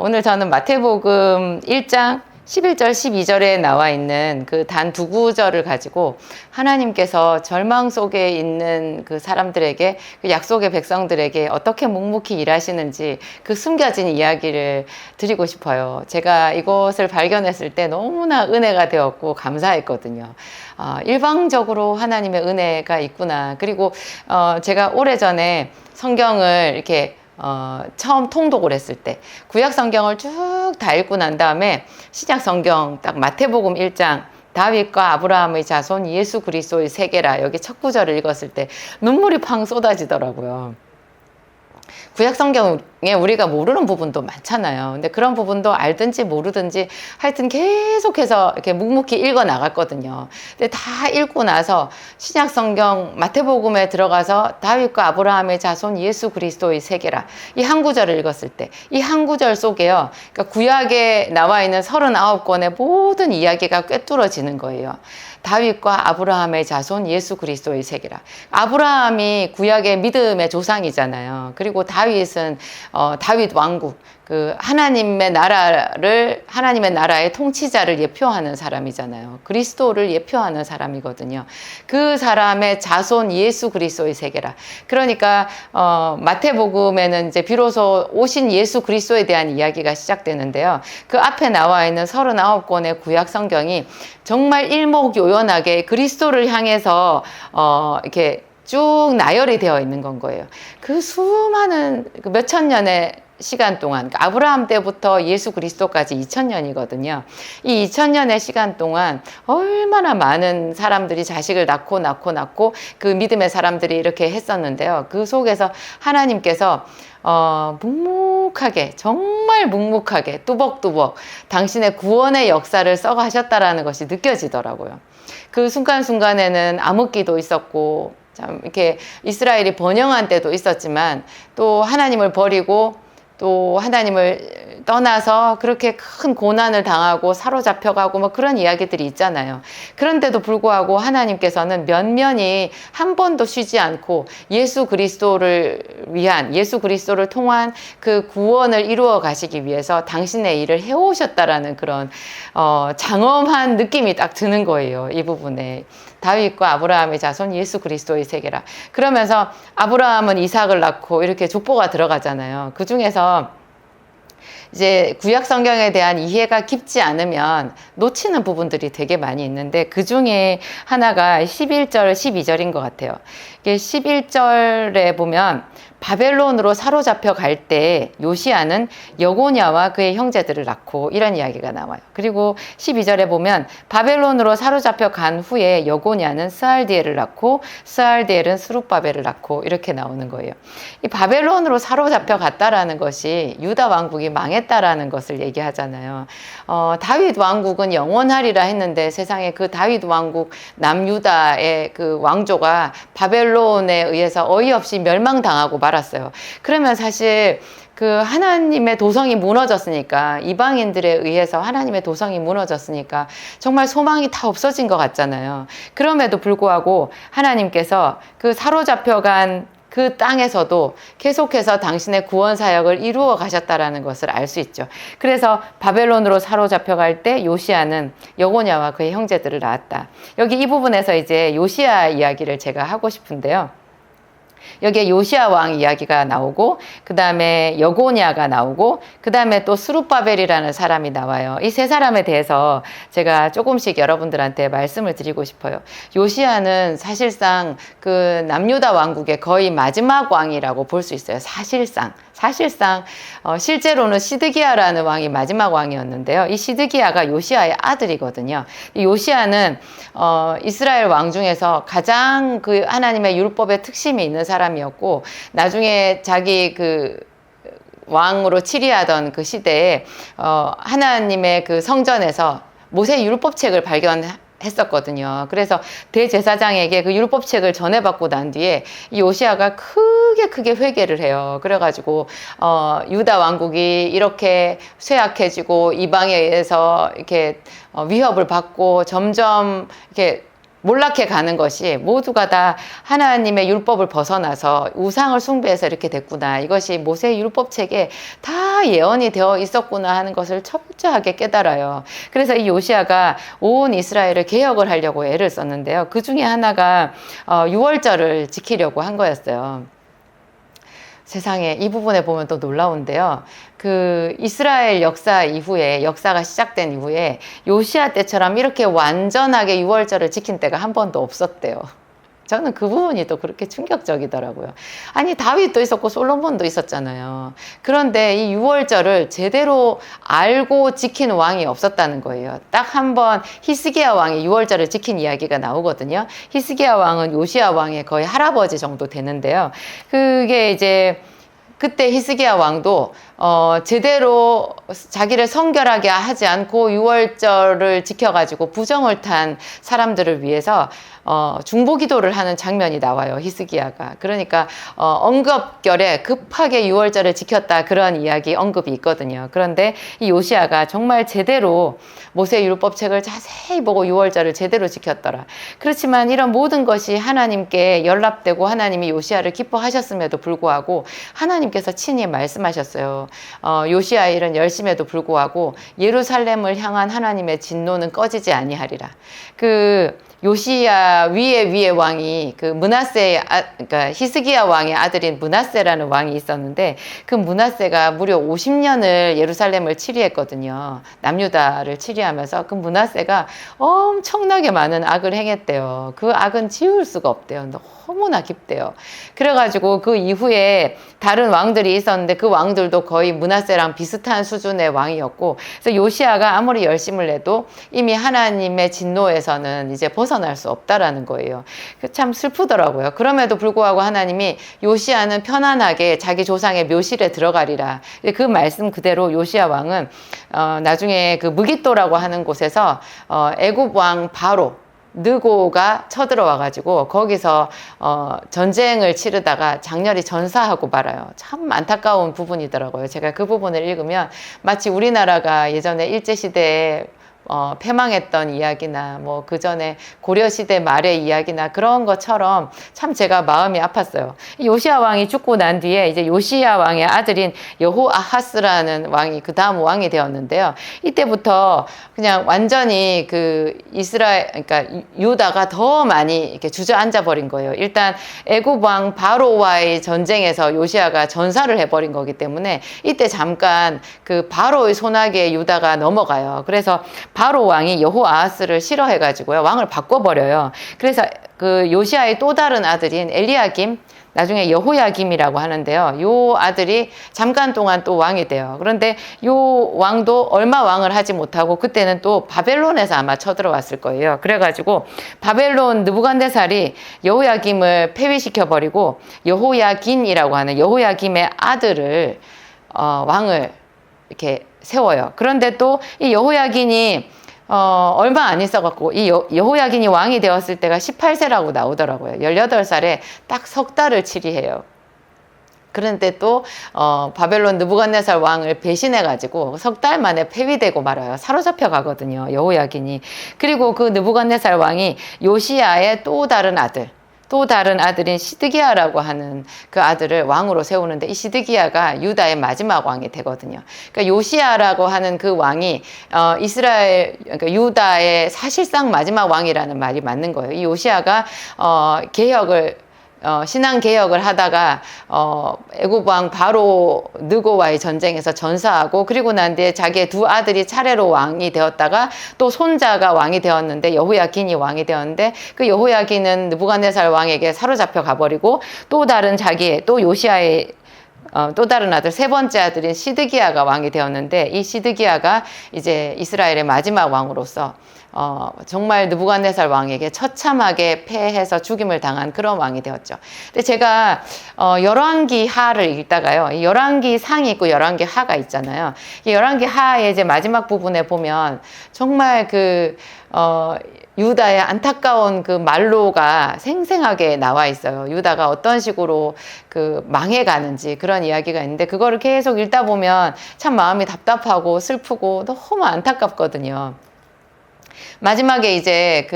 오늘 저는 마태복음 1장 11절 12절에 나와 있는 그 단 두 구절을 가지고 하나님께서 절망 속에 있는 그 사람들에게, 그 약속의 백성들에게 어떻게 묵묵히 일하시는지 그 숨겨진 이야기를 드리고 싶어요. 제가 이것을 발견했을 때 너무나 은혜가 되었고 감사했거든요. 일방적으로 하나님의 은혜가 있구나. 그리고 제가 오래전에 성경을 이렇게 처음 통독을 했을 때 구약 성경을 쭉 다 읽고 난 다음에 신약 성경 딱 마태복음 1장 다윗과 아브라함의 자손 예수 그리스도의 세계라, 여기 첫 구절을 읽었을 때 눈물이 팡 쏟아지더라고요. 구약 성경에 우리가 모르는 부분도 많잖아요. 근데 그런 부분도 알든지 모르든지 하여튼 계속해서 이렇게 묵묵히 읽어 나갔거든요. 근데 다 읽고 나서 신약 성경 마태복음에 들어가서 다윗과 아브라함의 자손 예수 그리스도의 세계라, 이 한 구절을 읽었을 때 이 한 구절 속에요, 그러니까 구약에 나와 있는 39권의 모든 이야기가 꿰뚫어지는 거예요. 다윗과 아브라함의 자손 예수 그리스도의 세계라. 아브라함이 구약의 믿음의 조상이잖아요. 그리고 다윗은 다윗 왕국, 그 하나님의 나라의 통치자를 예표하는 사람이잖아요. 그리스도를 예표하는 사람이거든요. 그 사람의 자손 예수 그리스도의 세계라. 그러니까 마태복음에는 이제 비로소 오신 예수 그리스도에 대한 이야기가 시작되는데요. 그 앞에 나와 있는 39권의 구약 성경이 정말 일목요연하게 그리스도를 향해서 이렇게 쭉 나열이 되어 있는 건 거예요. 그 수많은 몇천 년의 시간 동안, 그러니까 아브라함 때부터 예수 그리스도까지 2000년이거든요. 이 2000년의 시간 동안 얼마나 많은 사람들이 자식을 낳고 그 믿음의 사람들이 이렇게 했었는데요. 그 속에서 하나님께서 묵묵하게, 정말 묵묵하게 뚜벅뚜벅 당신의 구원의 역사를 써가셨다라는 것이 느껴지더라고요. 그 순간순간에는 암흑기도 있었고, 참 이렇게 이스라엘이 번영한 때도 있었지만, 또 하나님을 버리고 또 하나님을 떠나서 그렇게 큰 고난을 당하고 사로잡혀가고 뭐 그런 이야기들이 있잖아요. 그런데도 불구하고 하나님께서는 면면히 한 번도 쉬지 않고 예수 그리스도를 통한 그 구원을 이루어 가시기 위해서 당신의 일을 해오셨다라는 그런 장엄한 느낌이 딱 드는 거예요. 이 부분에. 다윗과 아브라함의 자손 예수 그리스도의 세계라. 그러면서 아브라함은 이삭을 낳고 이렇게 족보가 들어가잖아요. 그 중에서 이제 구약 성경에 대한 이해가 깊지 않으면 놓치는 부분들이 되게 많이 있는데, 그 중에 하나가 11절, 12절인 것 같아요. 이게 11절에 보면 바벨론으로 사로잡혀 갈 때 요시아는 여고냐와 그의 형제들을 낳고, 이런 이야기가 나와요. 그리고 12절에 보면 바벨론으로 사로잡혀 간 후에 여고냐는 스알디엘을 낳고 스알디엘은 스룹바벨을 낳고, 이렇게 나오는 거예요. 이 바벨론으로 사로잡혀 갔다라는 것이 유다 왕국이 망했다라는 것을 얘기하잖아요. 다윗 왕국은 영원하리라 했는데 세상에 그 다윗 왕국 남유다의 그 왕조가 바벨론에 의해서 어이없이 멸망당하고 말았어요. 그러면 사실 그 하나님의 도성이 무너졌으니까, 이방인들에 의해서 하나님의 도성이 무너졌으니까 정말 소망이 다 없어진 것 같잖아요. 그럼에도 불구하고 하나님께서 그 사로잡혀간 그 땅에서도 계속해서 당신의 구원 사역을 이루어 가셨다라는 것을 알 수 있죠. 그래서 바벨론으로 사로잡혀 갈 때 요시아는 여고냐와 그의 형제들을 낳았다. 여기 이 부분에서 이제 요시아 이야기를 제가 하고 싶은데요. 여기에 요시아 왕 이야기가 나오고, 그 다음에 여고냐가 나오고, 그 다음에 또 스룹바벨이라는 사람이 나와요. 이 세 사람에 대해서 제가 조금씩 여러분들한테 말씀을 드리고 싶어요. 요시아는 사실상 그 남유다 왕국의 거의 마지막 왕이라고 볼 수 있어요. 사실상 실제로는 시드기야라는 왕이 마지막 왕이었는데요. 이 시드기야가 요시아의 아들이거든요. 이 요시아는 이스라엘 왕 중에서 가장 그 하나님의 율법에 특심이 있는 사람이었고, 나중에 자기 그 왕으로 치리하던 그 시대에 하나님의 그 성전에서 모세 율법책을 발견했었거든요. 그래서 대제사장에게 그 율법책을 전해받고 난 뒤에 이 요시아가 크게 회개를 해요. 그래가지고 유다 왕국이 이렇게 쇠약해지고 이방에 의해서 이렇게 위협을 받고 점점 이렇게 몰락해 가는 것이 모두가 다 하나님의 율법을 벗어나서 우상을 숭배해서 이렇게 됐구나, 이것이 모세의 율법책에 다 예언이 되어 있었구나 하는 것을 철저하게 깨달아요. 그래서 이 요시아가 온 이스라엘을 개혁을 하려고 애를 썼는데요. 그 중에 하나가 유월절을 지키려고 한 거였어요. 세상에, 이 부분에 보면 또 놀라운데요. 그 이스라엘 역사가 시작된 이후에 요시아 때처럼 이렇게 완전하게 유월절을 지킨 때가 한 번도 없었대요. 저는 그 부분이 또 그렇게 충격적이더라고요. 아니, 다윗도 있었고 솔로몬도 있었잖아요. 그런데 이 유월절을 제대로 알고 지킨 왕이 없었다는 거예요. 딱 한 번 히스기야 왕이 유월절을 지킨 이야기가 나오거든요. 히스기야 왕은 요시야 왕의 거의 할아버지 정도 되는데요. 그게 이제 그때 히스기야 왕도 제대로 자기를 성결하게 하지 않고 유월절을 지켜가지고 부정을 탄 사람들을 위해서 중보 기도를 하는 장면이 나와요. 히스기야가. 그러니까 언급결에 급하게 유월절을 지켰다, 그런 이야기 언급이 있거든요. 그런데 이 요시야가 정말 제대로 모세 율법책을 자세히 보고 유월절을 제대로 지켰더라. 그렇지만 이런 모든 것이 하나님께 연락되고 하나님이 요시야를 기뻐하셨음에도 불구하고 하나님께서 친히 말씀하셨어요. 요시야 일은 열심에도 불구하고 예루살렘을 향한 하나님의 진노는 꺼지지 아니하리라. 요시야 위에 왕이 그러니까 히스기야 왕의 아들인 므낫세라는 왕이 있었는데, 그 므낫세가 무려 50년을 예루살렘을 치리했거든요. 남유다를 치리하면서 그 므낫세가 엄청나게 많은 악을 행했대요. 그 악은 지울 수가 없대요. 너무나 깊대요. 그래가지고 그 이후에 다른 왕들이 있었는데 그 왕들도 거의 므낫세랑 비슷한 수준의 왕이었고, 그래서 요시야가 아무리 열심을 내도 이미 하나님의 진노에서는 이제 벗어날 수 없다라는 거예요. 참 슬프더라고요. 그럼에도 불구하고 하나님이 요시야는 편안하게 자기 조상의 묘실에 들어가리라. 그 말씀 그대로 요시야 왕은 나중에 그 무깃도라고 하는 곳에서 애굽 왕 바로 느고가 쳐들어와가지고 거기서 전쟁을 치르다가 장렬히 전사하고 말아요. 참 안타까운 부분이더라고요. 제가 그 부분을 읽으면 마치 우리나라가 예전에 일제시대에 패망했던 이야기나 뭐 그 전에 고려시대 말의 이야기나 그런 것처럼 참 제가 마음이 아팠어요. 요시야 왕이 죽고 난 뒤에 이제 요시야 왕의 아들인 여호아하스라는 왕이 그 다음 왕이 되었는데요. 이때부터 그냥 완전히 그러니까 유다가 더 많이 이렇게 주저앉아 버린 거예요. 일단 애굽 왕 바로와의 전쟁에서 요시야가 전사를 해버린 거기 때문에 이때 잠깐 그 바로의 손아귀에 유다가 넘어가요. 그래서 바로 왕이 여호아하스를 싫어해가지고요, 왕을 바꿔버려요. 그래서 그 요시야의 또 다른 아들인 엘리야김, 나중에 여호야김이라고 하는데요, 요 아들이 잠깐 동안 또 왕이 돼요. 그런데 요 왕도 얼마 왕을 하지 못하고 그때는 또 바벨론에서 아마 쳐들어왔을 거예요. 그래가지고 바벨론 느부갓네살이 여호야김을 폐위시켜버리고 여호야긴이라고 하는 여호야김의 아들을 왕을 이렇게 세워요. 그런데 또 이 여호야긴이 얼마 안 있어갖고 이 여호야긴이 왕이 되었을 때가 18세라고 나오더라고요. 18살에 딱 석 달을 치리해요. 그런데 또 바벨론 느부갓네살 왕을 배신해가지고 석 달 만에 폐위되고 말아요. 사로잡혀 가거든요, 여호야긴이. 그리고 그 느부갓네살 왕이 요시야의 또 다른 아들인 시드기야라고 하는 그 아들을 왕으로 세우는데, 이 시드기야가 유다의 마지막 왕이 되거든요. 그러니까 요시야라고 하는 그 왕이 그러니까 유다의 사실상 마지막 왕이라는 말이 맞는 거예요. 이 요시야가 신앙 개혁을 하다가 애굽 왕 바로 느고와의 전쟁에서 전사하고, 그리고 난 뒤에 자기의 두 아들이 차례로 왕이 되었다가 또 손자가 왕이 되었는데, 여호야긴이 왕이 되었는데, 그 여호야긴은 느부갓네살 왕에게 사로잡혀 가버리고 또 다른 또 요시야의 또 다른 아들, 세 번째 아들인 시드기야가 왕이 되었는데, 이 시드기야가 이제 이스라엘의 마지막 왕으로서 정말 느부갓네살 왕에게 처참하게 패해서 죽임을 당한 그런 왕이 되었죠. 근데 제가 열왕기 하를 읽다가요, 이 열왕기 상이 있고 열왕기 하가 있잖아요. 이 열왕기 하의 이제 마지막 부분에 보면 정말 유다의 안타까운 그 말로가 생생하게 나와 있어요. 유다가 어떤 식으로 망해가는지 그런 이야기가 있는데, 그거를 계속 읽다 보면 참 마음이 답답하고 슬프고 너무 안타깝거든요. 마지막에 이제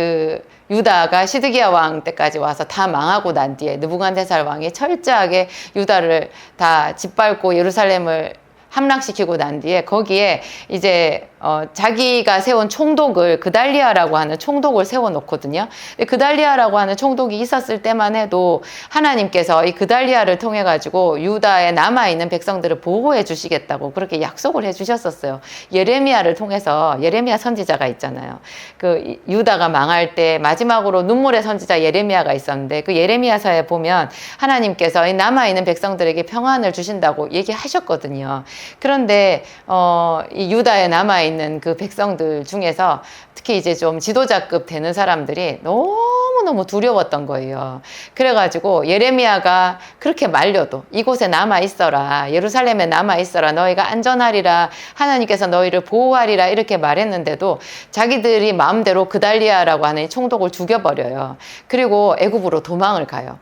유다가 시드기야 왕 때까지 와서 다 망하고 난 뒤에 느부갓네살 왕이 철저하게 유다를 다 짓밟고 예루살렘을 함락시키고 난 뒤에 거기에 이제 자기가 세운 총독을 그달리아라고 하는 총독을 세워놓거든요. 그달리아라고 하는 총독이 있었을 때만 해도 하나님께서 이 그달리아를 통해 가지고 유다에 남아있는 백성들을 보호해 주시겠다고 그렇게 약속을 해 주셨었어요. 예레미야를 통해서, 예레미야 선지자가 있잖아요. 유다가 망할 때 마지막으로 눈물의 선지자 예레미야가 있었는데, 그 예레미야서에 보면 하나님께서 이 남아있는 백성들에게 평안을 주신다고 얘기하셨거든요. 그런데 이 유다에 남아있는 그 백성들 중에서 특히 이제 좀 지도자급 되는 사람들이 너무너무 두려웠던 거예요. 그래가지고 예레미야가 그렇게 말려도 이곳에 남아있어라, 예루살렘에 남아있어라, 너희가 안전하리라, 하나님께서 너희를 보호하리라 이렇게 말했는데도 자기들이 마음대로 그달리아라고 하는 총독을 죽여버려요. 그리고 애굽으로 도망을 가요.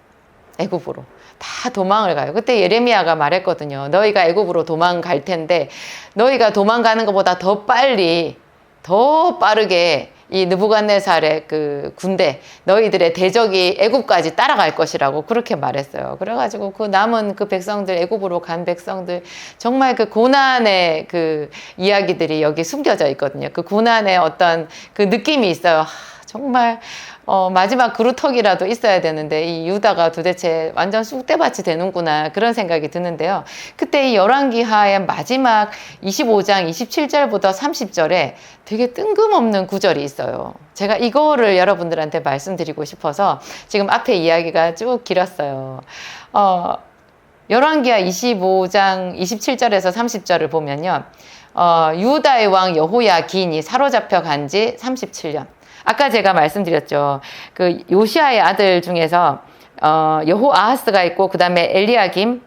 애굽으로 다 도망을 가요. 그때 예레미야가 말했거든요. 너희가 애굽으로 도망갈 텐데 너희가 도망가는 것보다 더 빨리, 더 빠르게 이 느부갓네살의 그 군대, 너희들의 대적이 애굽까지 따라갈 것이라고 그렇게 말했어요. 그래가지고 그 남은 그 백성들, 애굽으로 간 백성들, 정말 그 고난의 그 이야기들이 여기 숨겨져 있거든요. 그 고난의 어떤 그 느낌이 있어요. 정말 마지막 그루터기라도 있어야 되는데 이 유다가 도대체 완전 쑥대밭이 되는구나, 그런 생각이 드는데요. 그때 이 열왕기하의 마지막 25장 27절부터 30절에 되게 뜬금없는 구절이 있어요. 제가 이거를 여러분들한테 말씀드리고 싶어서 지금 앞에 이야기가 쭉 길었어요. 열왕기하 25장 27절에서 30절을 보면요. 유다의 왕 여호야긴이 사로잡혀 간 지 37년. 아까 제가 말씀드렸죠. 그 요시아의 아들 중에서 여호아하스가 있고 그 다음에 엘리야김,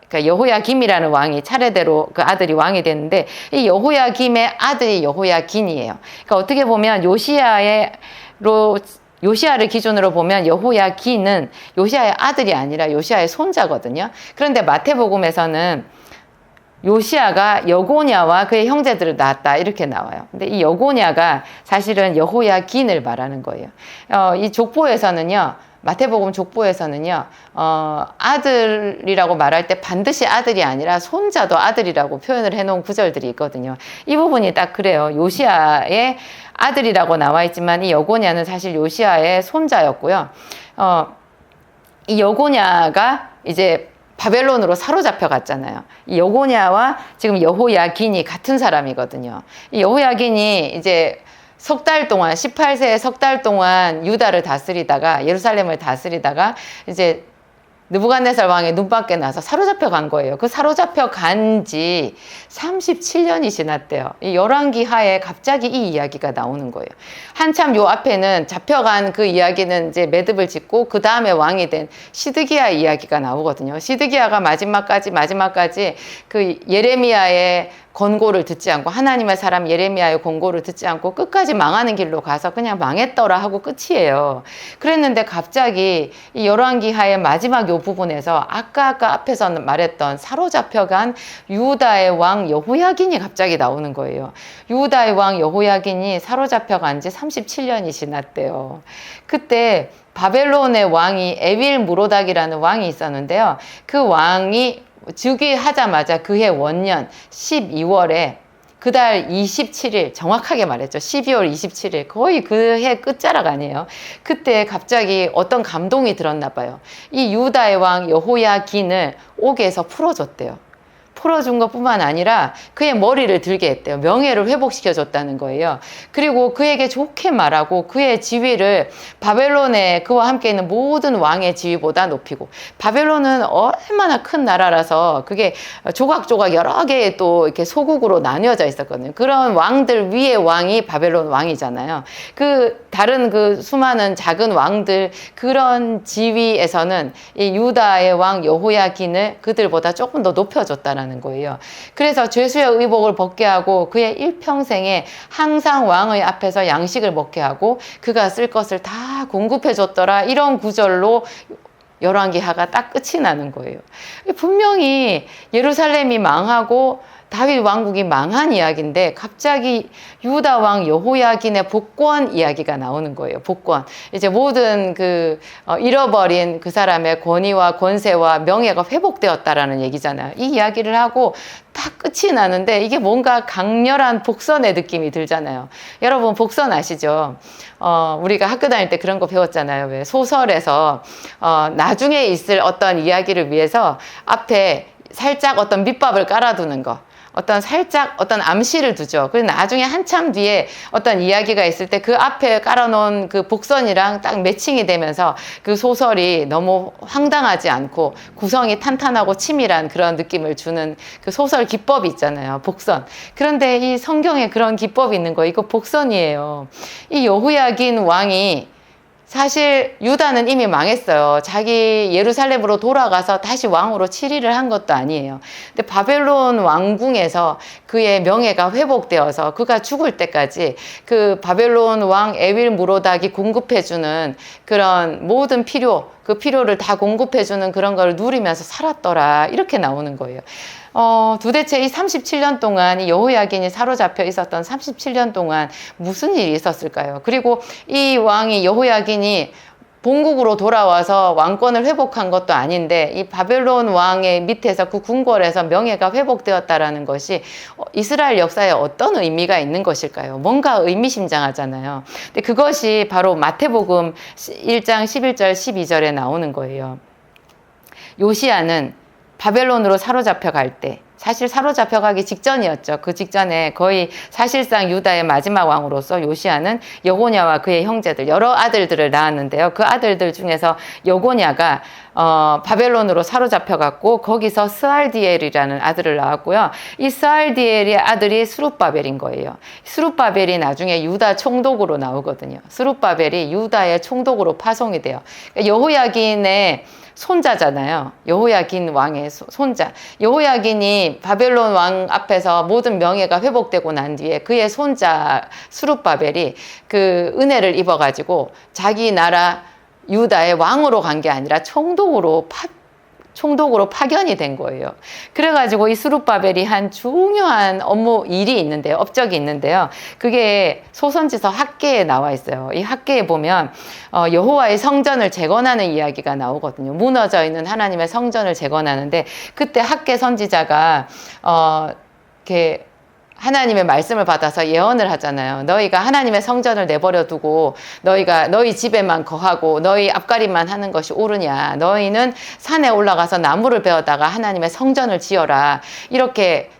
그러니까 여호야김이라는 왕이 차례대로 그 아들이 왕이 됐는데 이 여호야김의 아들이 여호야긴이에요. 그러니까 어떻게 보면 요시아를 기준으로 보면 여호야긴은 요시아의 아들이 아니라 요시아의 손자거든요. 그런데 마태복음에서는 요시아가 여고냐와 그의 형제들을 낳았다 이렇게 나와요. 근데 이 여고냐가 사실은 여호야긴을 말하는 거예요. 이 족보에서는요, 마태복음 족보에서는요, 아들이라고 말할 때 반드시 아들이 아니라 손자도 아들이라고 표현을 해놓은 구절들이 있거든요. 이 부분이 딱 그래요. 요시아의 아들이라고 나와 있지만 이 여고냐는 사실 요시아의 손자였고요. 이 여고냐가 이제 바벨론으로 사로잡혀 갔잖아요. 이 여고냐와 지금 여호야긴이 같은 사람이거든요. 이 여호야긴이 이제 석 달 동안, 18세에 석 달 동안 유다를 다스리다가, 예루살렘을 다스리다가 이제 느부갓네살 왕의 눈밖에 나서 사로잡혀 간 거예요. 그 사로잡혀 간 지 37년이 지났대요. 이 열왕기하에 갑자기 이 이야기가 나오는 거예요. 한참 요 앞에는 잡혀간 그 이야기는 이제 매듭을 짓고 그 다음에 왕이 된 시드기야 이야기가 나오거든요. 시드기야가 마지막까지 그 예레미야의 권고를 듣지 않고, 하나님의 사람 예레미야의 권고를 듣지 않고 끝까지 망하는 길로 가서 그냥 망했더라 하고 끝이에요. 그랬는데 갑자기 이 열왕기하의 마지막 요 부분에서 아까 앞에서 말했던 사로잡혀간 유다의 왕 여호야긴이 갑자기 나오는 거예요. 유다의 왕 여호야긴이 사로잡혀간 지 37년이 지났대요. 그때 바벨론의 왕이 에빌 무로닥이라는 왕이 있었는데요. 그 왕이 즉위하자마자 그해 원년 12월에 그달 27일, 정확하게 말했죠. 12월 27일, 거의 그해 끝자락 아니에요. 그때 갑자기 어떤 감동이 들었나 봐요. 이 유다의 왕 여호야긴을 옥에서 풀어줬대요. 풀어준 것뿐만 아니라 그의 머리를 들게 했대요. 명예를 회복시켜줬다는 거예요. 그리고 그에게 좋게 말하고 그의 지위를 바벨론에 그와 함께 있는 모든 왕의 지위보다 높이고, 바벨론은 얼마나 큰 나라라서 그게 조각조각 여러 개의 또 이렇게 소국으로 나뉘어져 있었거든요. 그런 왕들 위의 왕이 바벨론 왕이잖아요. 그 다른 그 수많은 작은 왕들, 그런 지위에서는 이 유다의 왕 여호야긴을 그들보다 조금 더 높여줬다는 거예요. 그래서 죄수의 의복을 벗게 하고 그의 일평생에 항상 왕의 앞에서 양식을 먹게 하고 그가 쓸 것을 다 공급해 줬더라, 이런 구절로 열왕기하가 딱 끝이 나는 거예요. 분명히 예루살렘이 망하고 다윗 왕국이 망한 이야기인데 갑자기 유다 왕 여호야긴의 복권 이야기가 나오는 거예요. 복권. 이제 모든 그 잃어버린 그 사람의 권위와 권세와 명예가 회복되었다라는 얘기잖아요. 이 이야기를 하고 딱 끝이 나는데 이게 뭔가 강렬한 복선의 느낌이 들잖아요. 여러분 복선 아시죠? 우리가 학교 다닐 때 그런 거 배웠잖아요. 왜 소설에서 나중에 있을 어떤 이야기를 위해서 앞에 살짝 어떤 밑밥을 깔아두는 거, 살짝 어떤 암시를 두죠. 그리고 나중에 한참 뒤에 어떤 이야기가 있을 때 그 앞에 깔아놓은 그 복선이랑 딱 매칭이 되면서 그 소설이 너무 황당하지 않고 구성이 탄탄하고 치밀한 그런 느낌을 주는 그 소설 기법이 있잖아요. 복선. 그런데 이 성경에 그런 기법이 있는 거예요. 이거 복선이에요. 이 여호야긴 왕이 사실 유다는 이미 망했어요. 자기 예루살렘으로 돌아가서 다시 왕으로 치리를 한 것도 아니에요. 근데 바벨론 왕궁에서 그의 명예가 회복되어서 그가 죽을 때까지 그 바벨론 왕 에빌 무로닥이 공급해주는 그런 모든 그 필요를 다 공급해주는 그런 걸 누리면서 살았더라. 이렇게 나오는 거예요. 도대체 이 37년 동안 이 여호야긴이 사로잡혀 있었던 37년 동안 무슨 일이 있었을까요? 그리고 이 왕이 여호야긴이 본국으로 돌아와서 왕권을 회복한 것도 아닌데 이 바벨론 왕의 밑에서 그 궁궐에서 명예가 회복되었다라는 것이 이스라엘 역사에 어떤 의미가 있는 것일까요? 뭔가 의미심장하잖아요. 근데 그것이 바로 마태복음 1장 11절 12절에 나오는 거예요. 요시야는 바벨론으로 사로잡혀 갈 때, 사실 사로잡혀 가기 직전이었죠. 그 직전에 거의 사실상 유다의 마지막 왕으로서 요시야는 여고냐와 그의 형제들, 여러 아들들을 낳았는데요. 그 아들들 중에서 여고냐가 바벨론으로 사로잡혀 갔고 거기서 스알디엘이라는 아들을 낳았고요. 이 스알디엘의 아들이 스룹바벨인 거예요. 스룹바벨이 나중에 유다 총독으로 나오거든요. 스룹바벨이 유다의 총독으로 파송이 돼요. 여호야긴의 손자잖아요. 여호야긴 왕의 손자. 여호야긴이 바벨론 왕 앞에서 모든 명예가 회복되고 난 뒤에 그의 손자 스룹바벨이 그 은혜를 입어가지고 자기 나라 유다의 왕으로 간 게 아니라 총독으로 파견이 된 거예요. 그래가지고 이 스룹바벨이 한 중요한 일이 있는데요. 업적이 있는데요. 그게 소선지서 학개에 나와 있어요. 이 학개에 보면 여호와의 성전을 재건하는 이야기가 나오거든요. 무너져 있는 하나님의 성전을 재건하는데 그때 학개 선지자가 이렇게 하나님의 말씀을 받아서 예언을 하잖아요. 너희가 하나님의 성전을 내버려 두고 너희 집에만 거하고 너희 앞가림만 하는 것이 옳으냐. 너희는 산에 올라가서 나무를 베어다가 하나님의 성전을 지어라. 이렇게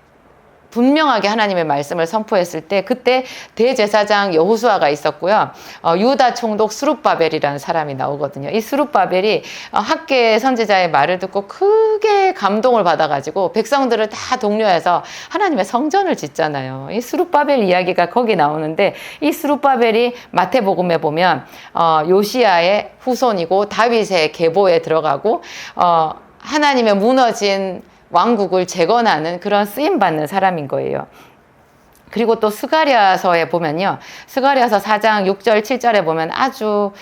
분명하게 하나님의 말씀을 선포했을 때 그때 대제사장 여호수아가 있었고요. 유다 총독 스룹바벨이라는 사람이 나오거든요. 이 스룹바벨이 학개 선지자의 말을 듣고 크게 감동을 받아가지고 백성들을 다 독려해서 하나님의 성전을 짓잖아요. 이 스룹바벨 이야기가 거기 나오는데 이 스룹바벨이 마태복음에 보면 요시야의 후손이고 다윗의 계보에 들어가고 하나님의 무너진 왕국을 재건하는 그런 쓰임받는 사람인 거예요. 그리고 또 스가랴서에 보면요. 스가랴서 4장 6절 7절에 보면 아주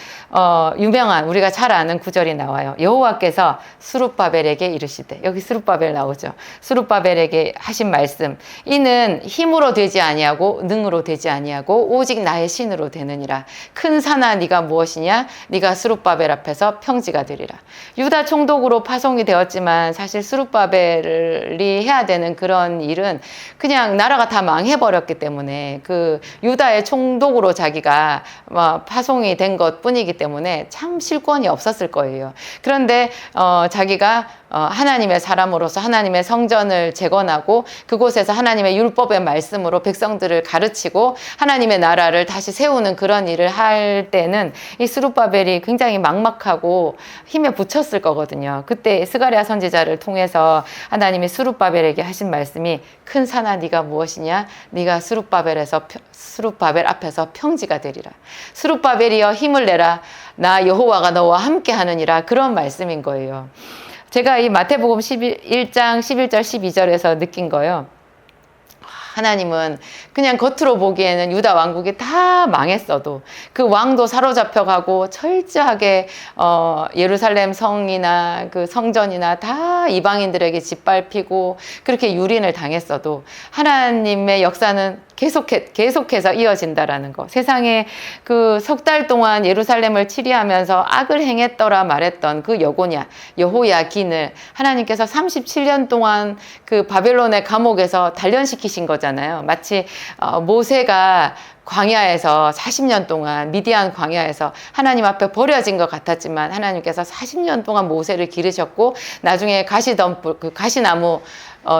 유명한 우리가 잘 아는 구절이 나와요. 여호와께서 스룹바벨에게 이르시되, 여기 스룹바벨 나오죠. 스룹바벨에게 하신 말씀, 이는 힘으로 되지 아니하고 능으로 되지 아니하고 오직 나의 신으로 되느니라. 큰 산아 네가 무엇이냐? 네가 스룹바벨 앞에서 평지가 되리라. 유다 총독으로 파송이 되었지만 사실 스룹바벨이 해야 되는 그런 일은 그냥 나라가 다 망해버렸기 때문에 그 유다의 총독으로 자기가 파송이 된 것 뿐이기 때문에 참 실권이 없었을 거예요. 그런데 자기가 하나님의 사람으로서 하나님의 성전을 재건하고 그곳에서 하나님의 율법의 말씀으로 백성들을 가르치고 하나님의 나라를 다시 세우는 그런 일을 할 때는 이 스룹바벨이 굉장히 막막하고 힘에 부쳤을 거거든요. 그때 스가랴 선지자를 통해서 하나님이 스룹바벨에게 하신 말씀이 큰 산아 네가 무엇이냐? 네가 스룹바벨 앞에서 평지가 되리라. 스룹바벨이여 힘을 내라. 나 여호와가 너와 함께 하느니라. 그런 말씀인 거예요. 제가 이 마태복음 1장 11절 12절에서 느낀 거예요. 하나님은 그냥 겉으로 보기에는 유다 왕국이 다 망했어도 그 왕도 사로잡혀가고 철저하게 예루살렘 성이나 그 성전이나 다 이방인들에게 짓밟히고 그렇게 유린을 당했어도 하나님의 역사는 계속해서 이어진다라는 거. 세상에 그 석 달 동안 예루살렘을 치리하면서 악을 행했더라 말했던 그 여호야긴을 하나님께서 37년 동안 그 바벨론의 감옥에서 단련시키신 거잖아요. 마치 모세가 광야에서 40년 동안 미디안 광야에서 하나님 앞에 버려진 것 같았지만 하나님께서 40년 동안 모세를 기르셨고 나중에 가시나무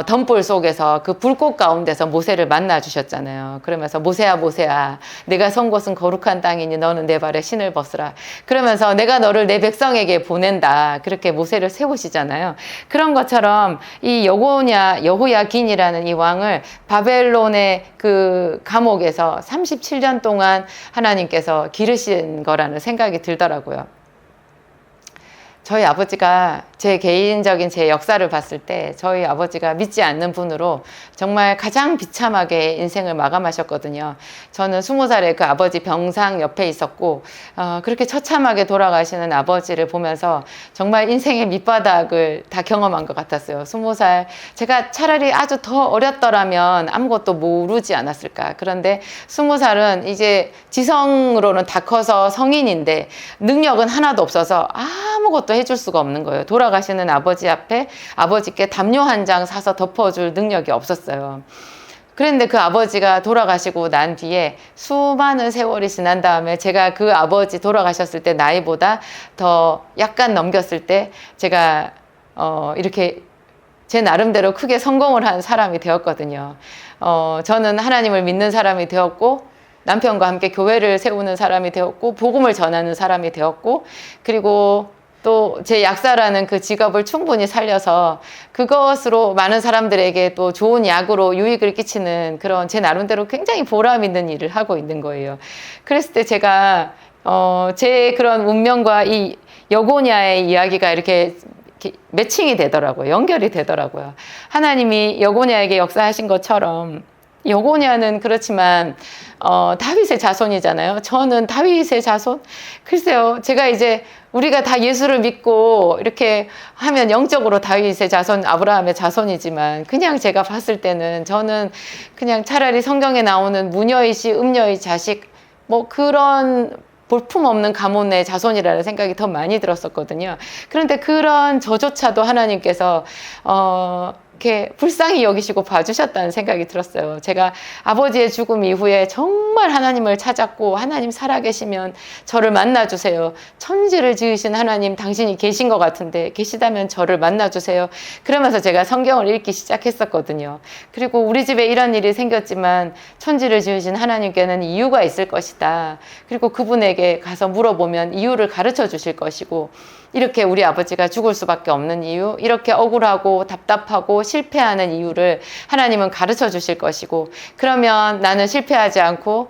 덤불 속에서 그 불꽃 가운데서 모세를 만나 주셨잖아요. 그러면서 모세야 내가 선 곳은 거룩한 땅이니 너는 내 발에 신을 벗으라. 그러면서 내가 너를 내 백성에게 보낸다. 그렇게 모세를 세우시잖아요. 그런 것처럼 이 여호야긴이라는 이 왕을 바벨론의 그 감옥에서 37년 동안 하나님께서 기르신 거라는 생각이 들더라고요. 저희 아버지가 제 개인적인 제 역사를 봤을 때 저희 아버지가 믿지 않는 분으로 정말 가장 비참하게 인생을 마감하셨거든요. 저는 20살에 그 아버지 병상 옆에 있었고 그렇게 처참하게 돌아가시는 아버지를 보면서 정말 인생의 밑바닥을 다 경험한 것 같았어요. 20살 제가 차라리 아주 더 어렸더라면 아무것도 모르지 않았을까. 그런데 20살은 이제 지성으로는 다 커서 성인인데 능력은 하나도 없어서 아무것도 해줄 수가 없는 거예요. 돌아가시는 아버지 앞에 아버지께 담요 한 장 사서 덮어줄 능력이 없었어요. 그런데 그 아버지가 돌아가시고 난 뒤에 수많은 세월이 지난 다음에 제가 그 아버지 돌아가셨을 때 나이보다 더 약간 넘겼을 때 제가 이렇게 제 나름대로 크게 성공을 한 사람이 되었거든요. 저는 하나님을 믿는 사람이 되었고 남편과 함께 교회를 세우는 사람이 되었고 복음을 전하는 사람이 되었고 그리고 또 제 약사라는 그 직업을 충분히 살려서 그것으로 많은 사람들에게 또 좋은 약으로 유익을 끼치는 그런 제 나름대로 굉장히 보람 있는 일을 하고 있는 거예요. 그랬을 때 제가 제 그런 운명과 이 여고냐의 이야기가 이렇게 매칭이 되더라고요. 연결이 되더라고요. 하나님이 여고냐에게 역사하신 것처럼 여고냐는 그렇지만 다윗의 자손이잖아요. 저는 다윗의 자손? 글쎄요. 제가 이제 우리가 다 예수를 믿고 이렇게 하면 영적으로 다윗의 자손, 아브라함의 자손이지만 그냥 제가 봤을 때는 저는 그냥 차라리 성경에 나오는 무녀이시 음녀의 자식 뭐 그런 볼품없는 가문의 자손이라는 생각이 더 많이 들었었거든요. 그런데 그런 저조차도 하나님께서 이렇게 불쌍히 여기시고 봐주셨다는 생각이 들었어요. 제가 아버지의 죽음 이후에 정말 하나님을 찾았고 하나님 살아계시면 저를 만나주세요. 천지를 지으신 하나님 당신이 계신 것 같은데 계시다면 저를 만나주세요. 그러면서 제가 성경을 읽기 시작했었거든요. 그리고 우리 집에 이런 일이 생겼지만 천지를 지으신 하나님께는 이유가 있을 것이다. 그리고 그분에게 가서 물어보면 이유를 가르쳐 주실 것이고 이렇게 우리 아버지가 죽을 수밖에 없는 이유, 이렇게 억울하고 답답하고 실패하는 이유를 하나님은 가르쳐 주실 것이고 그러면 나는 실패하지 않고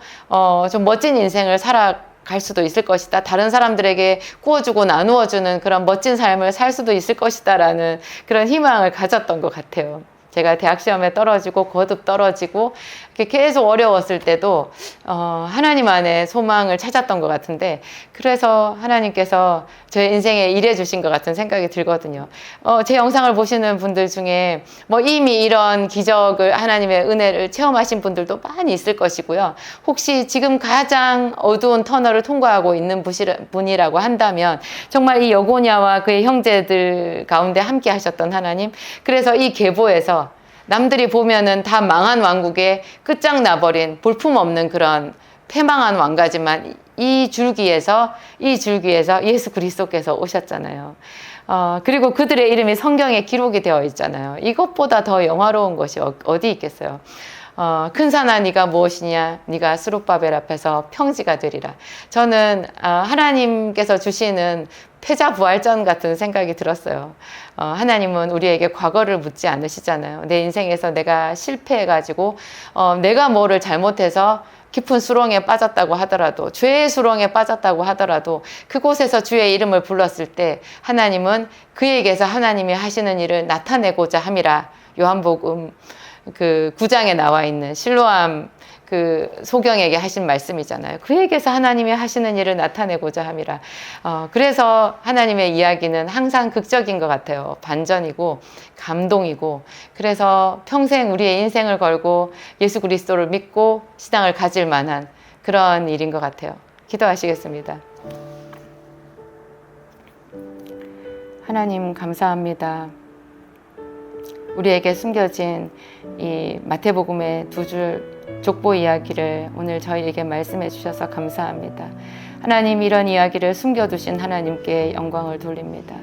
좀 멋진 인생을 살아갈 수도 있을 것이다. 다른 사람들에게 구워주고 나누어주는 그런 멋진 삶을 살 수도 있을 것이다 라는 그런 희망을 가졌던 것 같아요. 제가 대학 시험에 떨어지고 거듭 떨어지고 계속 어려웠을 때도 하나님 안에 소망을 찾았던 것 같은데 그래서 하나님께서 제 인생에 일해 주신 것 같은 생각이 들거든요. 제 영상을 보시는 분들 중에 뭐 이미 이런 기적을 하나님의 은혜를 체험하신 분들도 많이 있을 것이고요. 혹시 지금 가장 어두운 터널을 통과하고 있는 분이라고 한다면 정말 이 여고냐와 그의 형제들 가운데 함께 하셨던 하나님, 그래서 이 계보에서 남들이 보면은 다 망한 왕국에 끝장나버린 볼품없는 그런 패망한 왕가지만 이 줄기에서 예수 그리스도께서 오셨잖아요. 그리고 그들의 이름이 성경에 기록이 되어 있잖아요. 이것보다 더 영화로운 것이 어디 있겠어요. 큰 산아 네가 무엇이냐, 네가 스룹바벨 앞에서 평지가 되리라. 저는 하나님께서 주시는 패자부활전 같은 생각이 들었어요. 하나님은 우리에게 과거를 묻지 않으시잖아요. 내 인생에서 내가 실패해가지고 내가 뭐를 잘못해서 깊은 수렁에 빠졌다고 하더라도, 죄의 수렁에 빠졌다고 하더라도 그곳에서 주의 이름을 불렀을 때 하나님은 그에게서 하나님이 하시는 일을 나타내고자 함이라. 요한복음 그 9장에 나와 있는 실로암 그 소경에게 하신 말씀이잖아요. 그에게서 하나님이 하시는 일을 나타내고자 함이라. 그래서 하나님의 이야기는 항상 극적인 것 같아요. 반전이고 감동이고, 그래서 평생 우리의 인생을 걸고 예수 그리스도를 믿고 신앙을 가질 만한 그런 일인 것 같아요. 기도하시겠습니다. 하나님 감사합니다. 우리에게 숨겨진 이 마태복음의 두 줄 족보 이야기를 오늘 저희에게 말씀해 주셔서 감사합니다. 하나님, 이런 이야기를 숨겨두신 하나님께 영광을 돌립니다.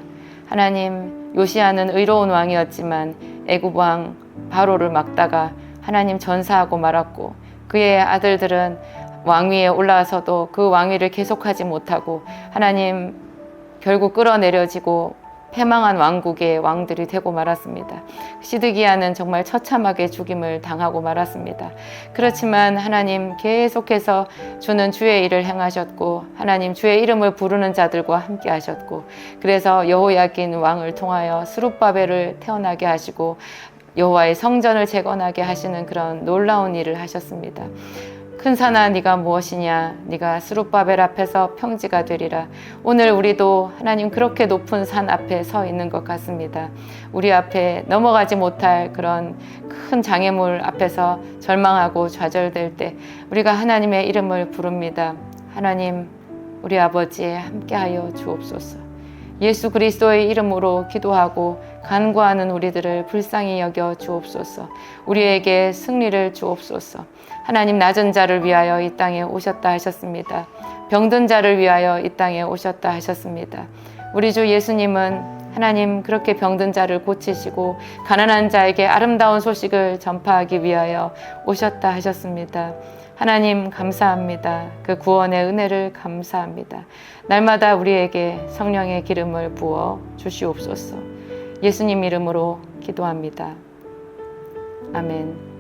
하나님, 요시아는 의로운 왕이었지만 애굽 왕 바로를 막다가 하나님 전사하고 말았고, 그의 아들들은 왕위에 올라와서도 그 왕위를 계속하지 못하고 하나님 결국 끌어내려지고 패망한 왕국의 왕들이 되고 말았습니다. 시드기야는 정말 처참하게 죽임을 당하고 말았습니다. 그렇지만 하나님 계속해서 주는 주의 일을 행하셨고 하나님 주의 이름을 부르는 자들과 함께 하셨고 그래서 여호야긴 왕을 통하여 스룹바벨을 태어나게 하시고 여호와의 성전을 재건하게 하시는 그런 놀라운 일을 하셨습니다. 큰 산아 네가 무엇이냐, 네가 스룹바벨 앞에서 평지가 되리라. 오늘 우리도 하나님 그렇게 높은 산 앞에 서 있는 것 같습니다. 우리 앞에 넘어가지 못할 그런 큰 장애물 앞에서 절망하고 좌절될 때 우리가 하나님의 이름을 부릅니다. 하나님, 우리 아버지 함께하여 주옵소서. 예수 그리스도의 이름으로 기도하고 간구하는 우리들을 불쌍히 여겨 주옵소서. 우리에게 승리를 주옵소서. 하나님, 낮은 자를 위하여 이 땅에 오셨다 하셨습니다. 병든 자를 위하여 이 땅에 오셨다 하셨습니다. 우리 주 예수님은 하나님 그렇게 병든 자를 고치시고 가난한 자에게 아름다운 소식을 전파하기 위하여 오셨다 하셨습니다. 하나님 감사합니다. 그 구원의 은혜를 감사합니다. 날마다 우리에게 성령의 기름을 부어 주시옵소서. 예수님 이름으로 기도합니다. 아멘.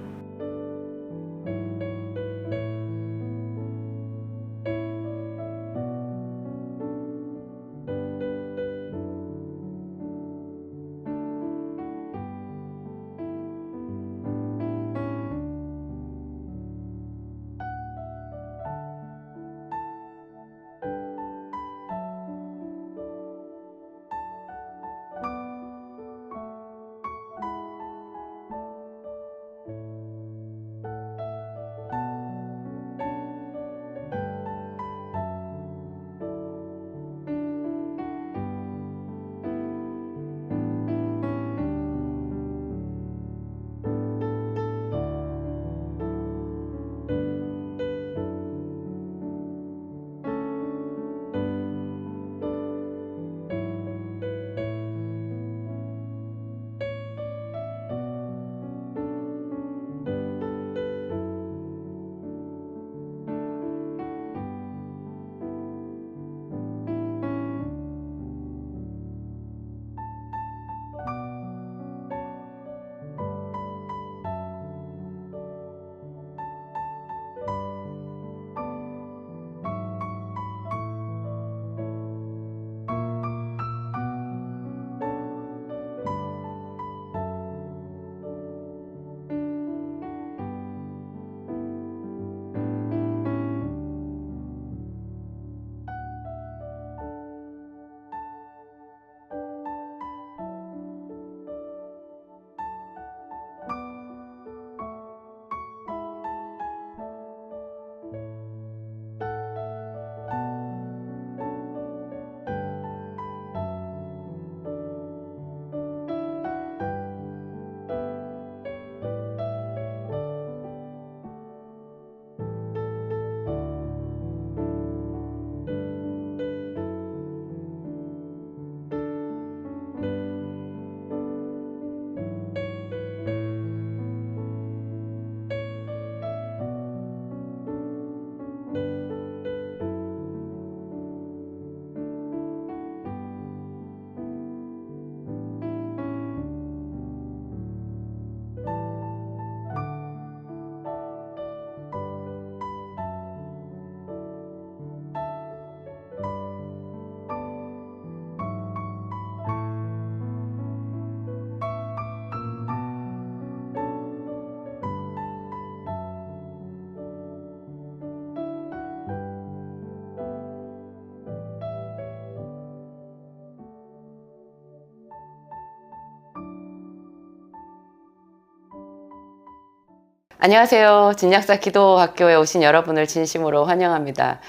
안녕하세요. 진약사 기도학교에 오신 여러분을 진심으로 환영합니다.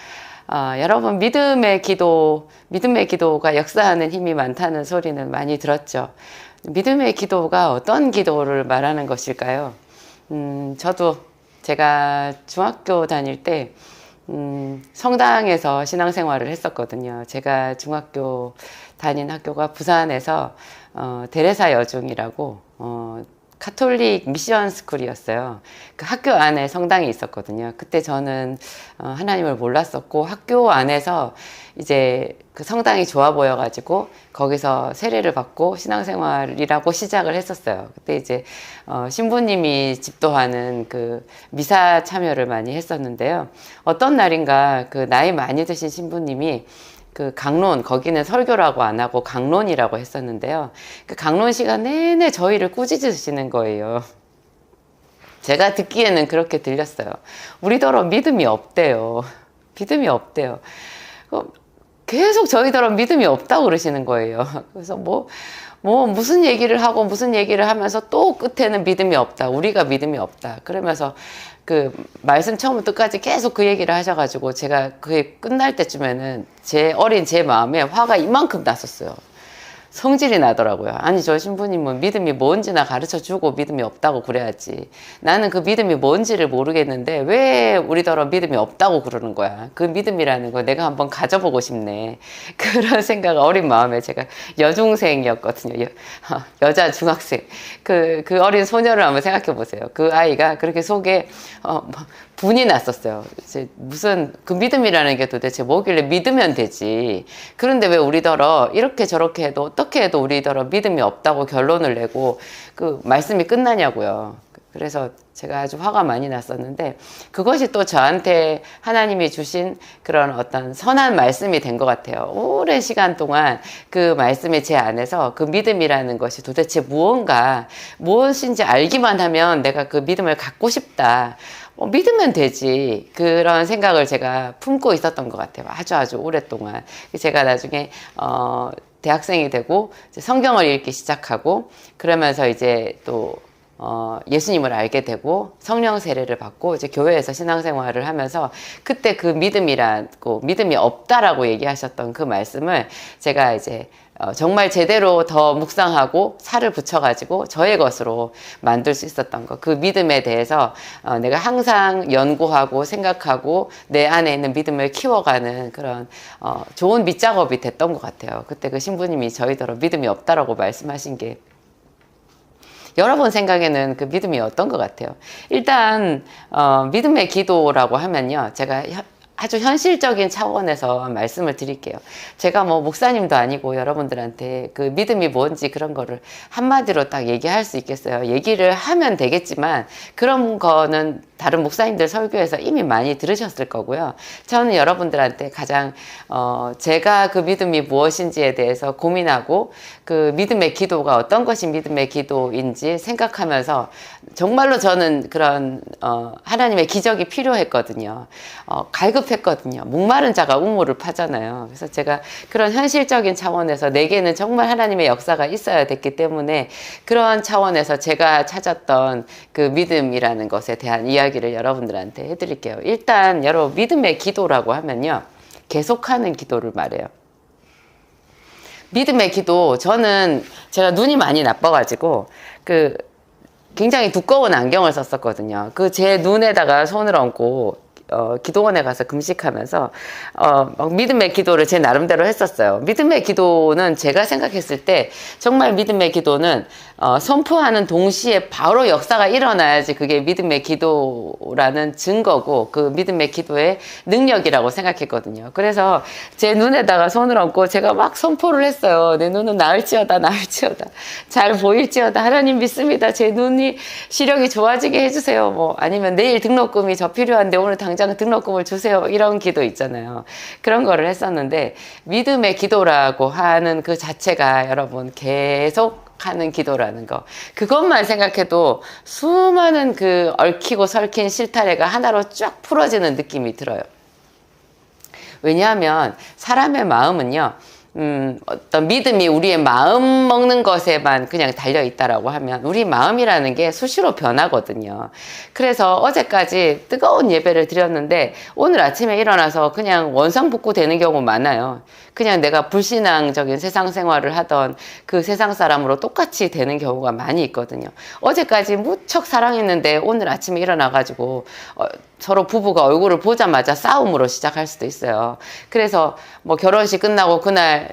여러분, 믿음의 기도가 역사하는 힘이 많다는 소리는 많이 들었죠. 믿음의 기도가 어떤 기도를 말하는 것일까요? 저도 제가 중학교 다닐 때 성당에서 신앙생활을 했었거든요. 제가 중학교 다닌 학교가 부산에서 데레사 여중이라고 카톨릭 미션 스쿨이었어요. 그 학교 안에 성당이 있었거든요. 그때 저는 하나님을 몰랐었고 학교 안에서 이제 그 성당이 좋아 보여가지고 거기서 세례를 받고 신앙생활이라고 시작을 했었어요. 그때 이제 신부님이 집도하는 그 미사 참여를 많이 했었는데요. 어떤 날인가 그 나이 많이 드신 신부님이 그 강론, 거기는 설교라고 안 하고 강론이라고 했었는데요. 그 강론 시간 내내 저희를 꾸짖으시는 거예요. 제가 듣기에는 그렇게 들렸어요. 우리더러 믿음이 없대요. 믿음이 없대요. 계속 저희더러 믿음이 없다고 그러시는 거예요. 그래서 무슨 얘기를 하고 무슨 얘기를 하면서 또 끝에는 믿음이 없다. 우리가 믿음이 없다. 그러면서 그 말씀 처음부터 끝까지 계속 그 얘기를 하셔가지고 제가 그게 끝날 때쯤에는 제 마음에 화가 이만큼 났었어요. 성질이 나더라고요. 아니 저 신부님은 믿음이 뭔지나 가르쳐주고 믿음이 없다고 그래야지. 나는 그 믿음이 뭔지를 모르겠는데 왜 우리더러 믿음이 없다고 그러는 거야. 그 믿음이라는 거 내가 한번 가져보고 싶네. 그런 생각 어린 마음에 제가 여중생이었거든요. 여자 중학생. 그 어린 소녀를 한번 생각해 보세요. 그 아이가 그렇게 속에 분이 났었어요. 무슨 그 믿음이라는 게 도대체 뭐길래 믿으면 되지. 그런데 왜 우리더러 이렇게 저렇게 해도 어떻게 해도 우리더러 믿음이 없다고 결론을 내고 그 말씀이 끝나냐고요. 그래서 제가 아주 화가 많이 났었는데 그것이 또 저한테 하나님이 주신 그런 어떤 선한 말씀이 된 것 같아요. 오랜 시간 동안 그 말씀이 제 안에서 그 믿음이라는 것이 도대체 무엇인지 알기만 하면 내가 그 믿음을 갖고 싶다. 믿으면 되지. 그런 생각을 제가 품고 있었던 것 같아요. 아주 오랫동안. 제가 나중에 대학생이 되고 이제 성경을 읽기 시작하고 그러면서 이제 또 예수님을 알게 되고 성령 세례를 받고 이제 교회에서 신앙생활을 하면서 그때 그 믿음이라고 믿음이 없다라고 얘기하셨던 그 말씀을 제가 이제 정말 제대로 더 묵상하고 살을 붙여가지고 저의 것으로 만들 수 있었던 것. 그 믿음에 대해서 내가 항상 연구하고 생각하고 내 안에 있는 믿음을 키워가는 그런 좋은 밑작업이 됐던 것 같아요. 그때 그 신부님이 저희더러 믿음이 없다라고 말씀하신 게 여러분 생각에는 그 믿음이 어떤 것 같아요? 일단 믿음의 기도라고 하면요. 제가 아주 현실적인 차원에서 말씀을 드릴게요. 제가 목사님도 아니고 여러분들한테 그 믿음이 뭔지 그런 거를 한마디로 딱 얘기할 수 있겠어요. 얘기를 하면 되겠지만 그런 거는 다른 목사님들 설교에서 이미 많이 들으셨을 거고요. 저는 여러분들한테 가장 제가 그 믿음이 무엇인지에 대해서 고민하고 그 믿음의 기도가 어떤 것이 믿음의 기도인지 생각하면서 정말로 저는 그런 하나님의 기적이 필요했거든요. 갈급했거든요. 목마른 자가 우물을 파잖아요. 그래서 제가 그런 현실적인 차원에서 내게는 정말 하나님의 역사가 있어야 됐기 때문에 그런 차원에서 제가 찾았던 그 믿음이라는 것에 대한 이야기를 여러분들한테 해드릴게요. 일단 여러분 믿음의 기도라고 하면요. 계속하는 기도를 말해요. 믿음의 기도, 저는 제가 눈이 많이 나빠가지고 굉장히 두꺼운 안경을 썼었거든요. 제 눈에다가 손을 얹고 기도원에 가서 금식하면서 믿음의 기도를 제 나름대로 했었어요. 믿음의 기도는 제가 생각했을 때 정말 믿음의 기도는 선포하는 동시에 바로 역사가 일어나야지 그게 믿음의 기도라는 증거고 그 믿음의 기도의 능력이라고 생각했거든요. 그래서 제 눈에다가 손을 얹고 제가 막 선포를 했어요. 내 눈은 나을지어다 나을지어다 잘 보일지어다 하나님 믿습니다. 제 눈이 시력이 좋아지게 해주세요. 아니면 내일 등록금이 저 필요한데 오늘 당장 등록금을 주세요. 이런 기도 있잖아요. 그런 거를 했었는데 믿음의 기도라고 하는 그 자체가 여러분 계속 하는 기도라는 거. 그것만 생각해도 수많은 그 얽히고 설킨 실타래가 하나로 쫙 풀어지는 느낌이 들어요. 왜냐하면 사람의 마음은요. 어떤 믿음이 우리의 마음 먹는 것에만 그냥 달려있다라고 하면 우리 마음이라는 게 수시로 변하거든요. 그래서 어제까지 뜨거운 예배를 드렸는데 오늘 아침에 일어나서 그냥 원상복구 되는 경우 많아요. 그냥 내가 불신앙적인 세상 생활을 하던 그 세상 사람으로 똑같이 되는 경우가 많이 있거든요. 어제까지 무척 사랑했는데 오늘 아침에 일어나가지고 서로 부부가 얼굴을 보자마자 싸움으로 시작할 수도 있어요. 그래서 결혼식 끝나고 그날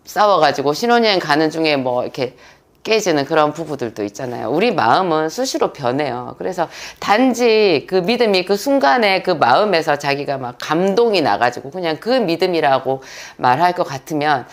싸워가지고 신혼여행 가는 중에 이렇게 깨지는 그런 부부들도 있잖아요. 우리 마음은 수시로 변해요. 그래서 단지 그 믿음이 그 순간에 그 마음에서 자기가 막 감동이 나가지고 그냥 그 믿음이라고 말할 것 같으면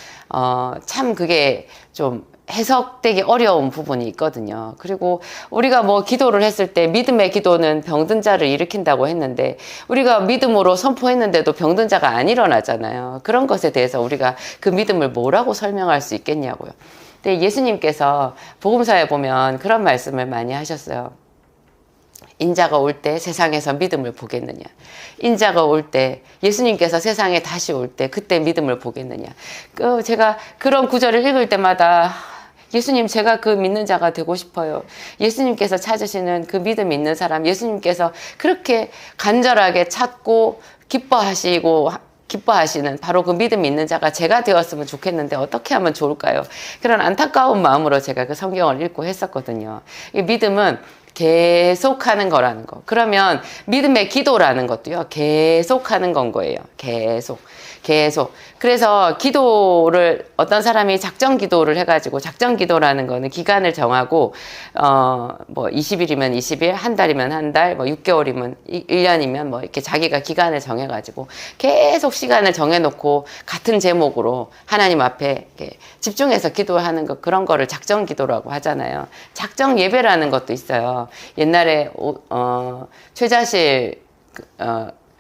참 그게 좀 해석되기 어려운 부분이 있거든요. 그리고 우리가 뭐 기도를 했을 때 믿음의 기도는 병든 자를 일으킨다고 했는데 우리가 믿음으로 선포했는데도 병든 자가 안 일어나잖아요. 그런 것에 대해서 우리가 그 믿음을 뭐라고 설명할 수 있겠냐고요. 근데 예수님께서 복음서에 보면 그런 말씀을 많이 하셨어요. 인자가 올 때 세상에서 믿음을 보겠느냐. 인자가 올 때 예수님께서 세상에 다시 올 때 그때 믿음을 보겠느냐. 제가 그런 구절을 읽을 때마다 예수님, 제가 그 믿는 자가 되고 싶어요. 예수님께서 찾으시는 그 믿음 있는 사람, 예수님께서 그렇게 간절하게 찾고 기뻐하시는 바로 그 믿음 있는 자가 제가 되었으면 좋겠는데 어떻게 하면 좋을까요? 그런 안타까운 마음으로 제가 그 성경을 읽고 했었거든요. 이 믿음은 계속하는 거라는 거. 그러면 믿음의 기도라는 것도요, 계속하는 건 거예요. 계속. 그래서 기도를 어떤 사람이 작정 기도를 해가지고, 작정 기도라는 거는 기간을 정하고 뭐 20일이면 20일, 한 달이면 한 달, 뭐 6개월이면 1년이면 뭐 이렇게 자기가 기간을 정해가지고 계속 시간을 정해놓고 같은 제목으로 하나님 앞에 이렇게 집중해서 기도하는 거, 그런 거를 작정 기도라고 하잖아요. 작정 예배라는 것도 있어요. 옛날에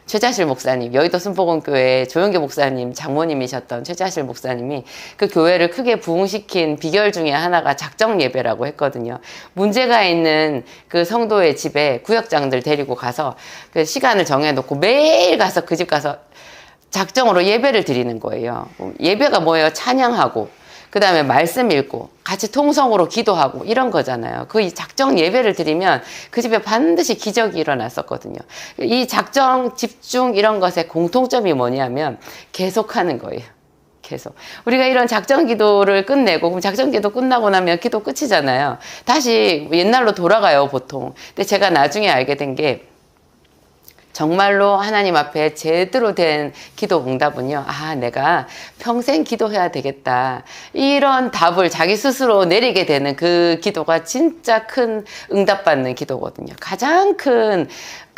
최자실 목사님, 여의도 순복음교회 조영계 목사님 장모님이셨던 최자실 목사님이 그 교회를 크게 부흥시킨 비결 중에 하나가 작정 예배라고 했거든요. 문제가 있는 그 성도의 집에 구역장들 데리고 가서 그 시간을 정해놓고 매일 가서 그 집 가서 작정으로 예배를 드리는 거예요. 예배가 뭐예요? 찬양하고 그 다음에 말씀 읽고 같이 통성으로 기도하고 이런 거잖아요. 그 작정 예배를 드리면 그 집에 반드시 기적이 일어났었거든요. 이 작정, 집중 이런 것의 공통점이 뭐냐면 계속하는 거예요. 계속. 우리가 이런 작정 기도를 끝내고, 그럼 작정 기도 끝나고 나면 기도 끝이잖아요. 다시 옛날로 돌아가요, 보통. 근데 제가 나중에 알게 된 게 정말로 하나님 앞에 제대로 된 기도 응답은요, 내가 평생 기도해야 되겠다, 이런 답을 자기 스스로 내리게 되는 그 기도가 진짜 큰 응답받는 기도거든요. 가장 큰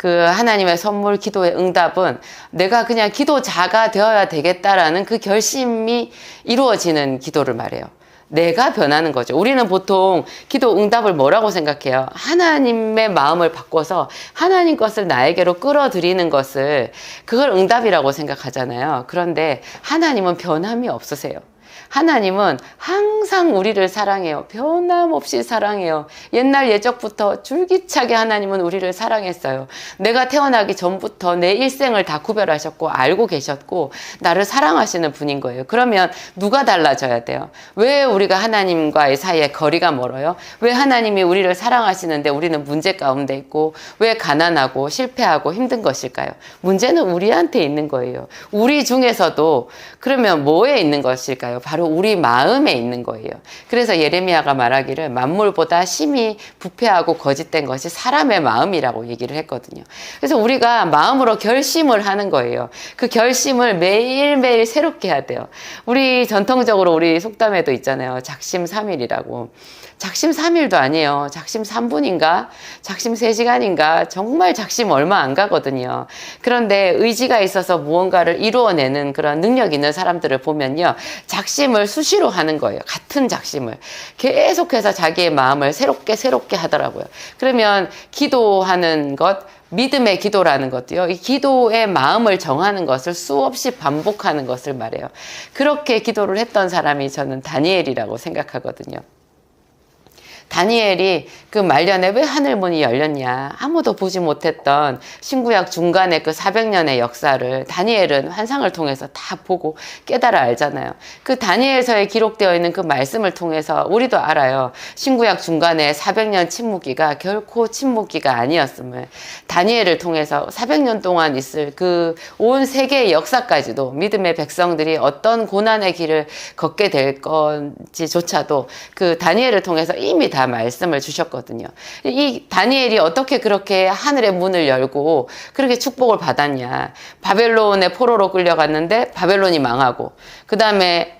그 하나님의 선물 기도의 응답은 내가 그냥 기도자가 되어야 되겠다라는 그 결심이 이루어지는 기도를 말해요. 내가 변하는 거죠. 우리는 보통 기도 응답을 뭐라고 생각해요? 하나님의 마음을 바꿔서 하나님 것을 나에게로 끌어들이는 것을, 그걸 응답이라고 생각하잖아요. 그런데 하나님은 변함이 없으세요. 하나님은 항상 우리를 사랑해요. 변함없이 사랑해요. 옛날 예적부터 줄기차게 하나님은 우리를 사랑했어요. 내가 태어나기 전부터 내 일생을 다 구별하셨고 알고 계셨고 나를 사랑하시는 분인 거예요. 그러면 누가 달라져야 돼요? 왜 우리가 하나님과의 사이에 거리가 멀어요? 왜 하나님이 우리를 사랑하시는데 우리는 문제 가운데 있고 왜 가난하고 실패하고 힘든 것일까요? 문제는 우리한테 있는 거예요. 우리 중에서도 그러면 뭐에 있는 것일까요? 바로 우리 마음에 있는 거예요. 그래서 예레미야가 말하기를 만물보다 심히 부패하고 거짓된 것이 사람의 마음이라고 얘기를 했거든요. 그래서 우리가 마음으로 결심을 하는 거예요. 그 결심을 매일매일 새롭게 해야 돼요. 우리 전통적으로 우리 속담에도 있잖아요. 작심 3일이라고. 작심 3일도 아니에요. 작심 3분인가? 작심 3시간인가? 정말 작심 얼마 안 가거든요. 그런데 의지가 있어서 무언가를 이루어내는 그런 능력 있는 사람들을 보면요, 작심을 수시로 하는 거예요. 같은 작심을 계속해서 자기의 마음을 새롭게 하더라고요. 그러면 기도하는 것, 믿음의 기도라는 것도요, 이 기도의 마음을 정하는 것을 수없이 반복하는 것을 말해요. 그렇게 기도를 했던 사람이 저는 다니엘이라고 생각하거든요. 다니엘이 그 말년에 왜 하늘문이 열렸냐, 아무도 보지 못했던 신구약 중간에 그 400년의 역사를 다니엘은 환상을 통해서 다 보고 깨달아 알잖아요. 그 다니엘서에 기록되어 있는 그 말씀을 통해서 우리도 알아요. 신구약 중간에 400년 침묵기가 결코 침묵기가 아니었음을, 다니엘을 통해서 400년 동안 있을 그 온 세계의 역사까지도 믿음의 백성들이 어떤 고난의 길을 걷게 될 건지조차도 그 다니엘을 통해서 이미 다 말씀을 주셨거든요. 이 다니엘이 어떻게 그렇게 하늘의 문을 열고 그렇게 축복을 받았냐. 바벨론의 포로로 끌려갔는데 바벨론이 망하고, 그 다음에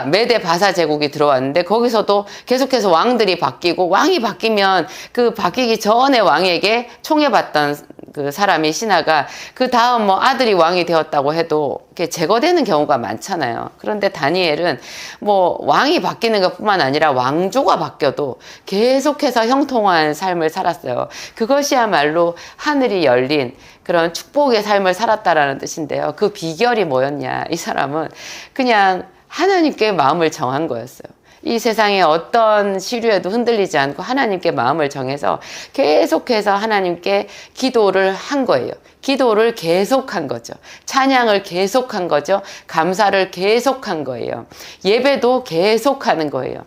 메대 바사 제국이 들어왔는데 거기서도 계속해서 왕들이 바뀌고, 왕이 바뀌면 그 바뀌기 전에 왕에게 총애받던 그 사람이 신하가 그 다음 뭐 아들이 왕이 되었다고 해도 이렇게 제거되는 경우가 많잖아요. 그런데 다니엘은 뭐 왕이 바뀌는 것뿐만 아니라 왕조가 바뀌어도 계속해서 형통한 삶을 살았어요. 그것이야말로 하늘이 열린 그런 축복의 삶을 살았다라는 뜻인데요. 그 비결이 뭐였냐? 이 사람은 그냥 하나님께 마음을 정한 거였어요. 이 세상의 어떤 시류에도 흔들리지 않고 하나님께 마음을 정해서 계속해서 하나님께 기도를 한 거예요. 기도를 계속한 거죠. 찬양을 계속한 거죠. 감사를 계속한 거예요. 예배도 계속하는 거예요.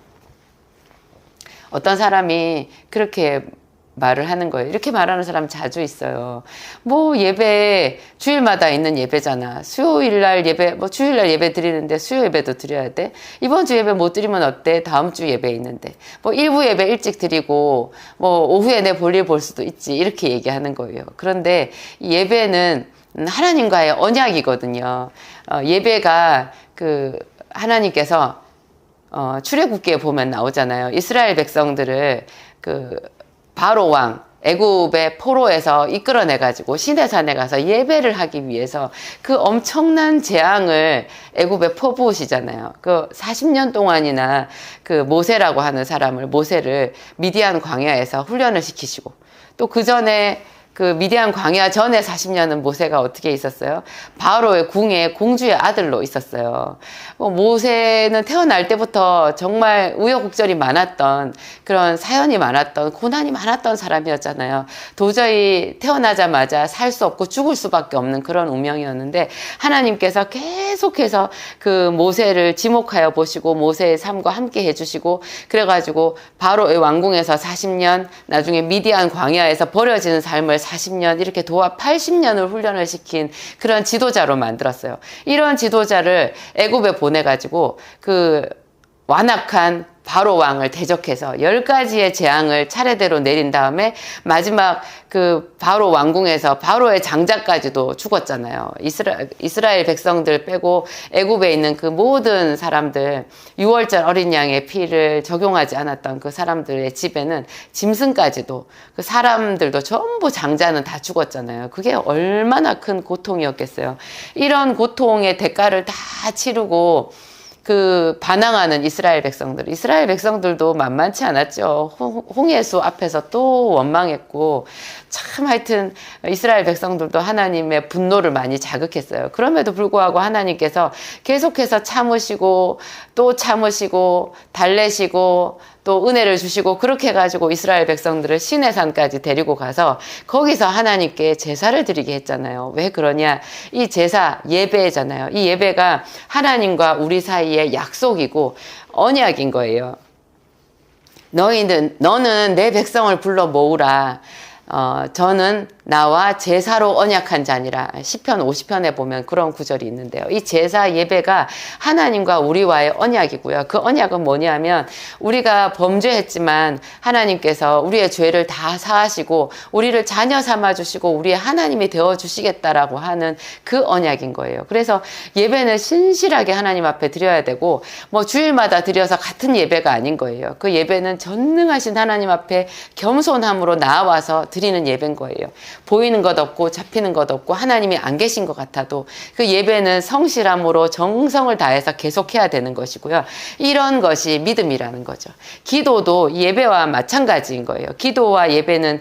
어떤 사람이 그렇게 말을 하는 거예요. 이렇게 말하는 사람 자주 있어요. 뭐 예배 주일마다 있는 예배잖아. 수요일날 예배, 뭐 주일날 예배 드리는데 수요 예배도 드려야 돼. 이번 주 예배 못 드리면 어때? 다음 주 예배 있는데. 뭐 일부 예배 일찍 드리고 뭐 오후에 내 볼일 볼 수도 있지. 이렇게 얘기하는 거예요. 그런데 이 예배는 하나님과의 언약이거든요. 예배가 그 하나님께서 출애굽기에 보면 나오잖아요. 이스라엘 백성들을 그 바로 왕 애굽의 포로에서 이끌어내가지고 시내산에 가서 예배를 하기 위해서 그 엄청난 재앙을 애굽에 퍼부으시잖아요. 그 40년 동안이나 그 모세라고 하는 사람을, 모세를 미디안 광야에서 훈련을 시키시고, 또 그 전에 그 미디안 광야 전에 40년은 모세가 어떻게 있었어요? 바로의 궁에 공주의 아들로 있었어요. 모세는 태어날 때부터 정말 우여곡절이 많았던, 그런 사연이 많았던, 고난이 많았던 사람이었잖아요. 도저히 태어나자마자 살 수 없고 죽을 수밖에 없는 그런 운명이었는데, 하나님께서 계속해서 그 모세를 지목하여 보시고 모세의 삶과 함께 해주시고, 그래가지고 바로의 왕궁에서 40년, 나중에 미디안 광야에서 버려지는 삶을 40년, 이렇게 도합 80년을 훈련을 시킨 그런 지도자로 만들었어요. 이런 지도자를 애굽에 보내가지고 그 완악한 바로 왕을 대적해서 10가지의 재앙을 차례대로 내린 다음에 마지막 그 바로 왕궁에서 바로의 장자까지도 죽었잖아요. 이스라엘 백성들 빼고 애굽에 있는 그 모든 사람들, 6월절 어린 양의 피를 적용하지 않았던 그 사람들의 집에는 짐승까지도, 그 사람들도 전부 장자는 다 죽었잖아요. 그게 얼마나 큰 고통이었겠어요. 이런 고통의 대가를 다 치르고 그 반항하는 이스라엘 백성들도 만만치 않았죠. 홍해수 앞에서 또 원망했고, 참 하여튼 이스라엘 백성들도 하나님의 분노를 많이 자극했어요. 그럼에도 불구하고 하나님께서 계속해서 참으시고 또 참으시고 달래시고 또 은혜를 주시고, 그렇게 해가지고 이스라엘 백성들을 시내산까지 데리고 가서 거기서 하나님께 제사를 드리게 했잖아요. 왜 그러냐? 이 제사 예배잖아요. 이 예배가 하나님과 우리 사이의 약속이고 언약인 거예요. 너는 내 백성을 불러 모으라. 저는 나와 제사로 언약한 자니라. 시편 50편에 보면 그런 구절이 있는데요. 이 제사 예배가 하나님과 우리와의 언약이고요. 그 언약은 뭐냐면, 우리가 범죄했지만 하나님께서 우리의 죄를 다 사하시고 우리를 자녀 삼아주시고 우리의 하나님이 되어주시겠다라고 하는 그 언약인 거예요. 그래서 예배는 신실하게 하나님 앞에 드려야 되고, 뭐 주일마다 드려서 같은 예배가 아닌 거예요. 그 예배는 전능하신 하나님 앞에 겸손함으로 나아와서 드리는 예배인 거예요. 보이는 것 없고 잡히는 것 없고 하나님이 안 계신 것 같아도 그 예배는 성실함으로 정성을 다해서 계속해야 되는 것이고요. 이런 것이 믿음이라는 거죠. 기도도 예배와 마찬가지인 거예요. 기도와 예배는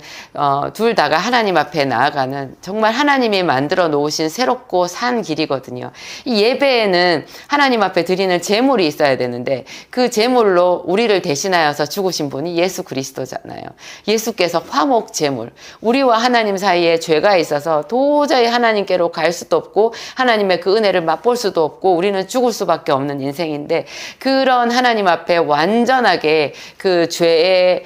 둘 다가 하나님 앞에 나아가는, 정말 하나님이 만들어 놓으신 새롭고 산 길이거든요. 이 예배에는 하나님 앞에 드리는 제물이 있어야 되는데, 그 제물로 우리를 대신하여서 죽으신 분이 예수 그리스도잖아요. 예수께서 화목 제물, 우리와 하나님 사이에 죄가 있어서 도저히 하나님께로 갈 수도 없고 하나님의 그 은혜를 맛볼 수도 없고 우리는 죽을 수밖에 없는 인생인데, 그런 하나님 앞에 완전하게 그 죄의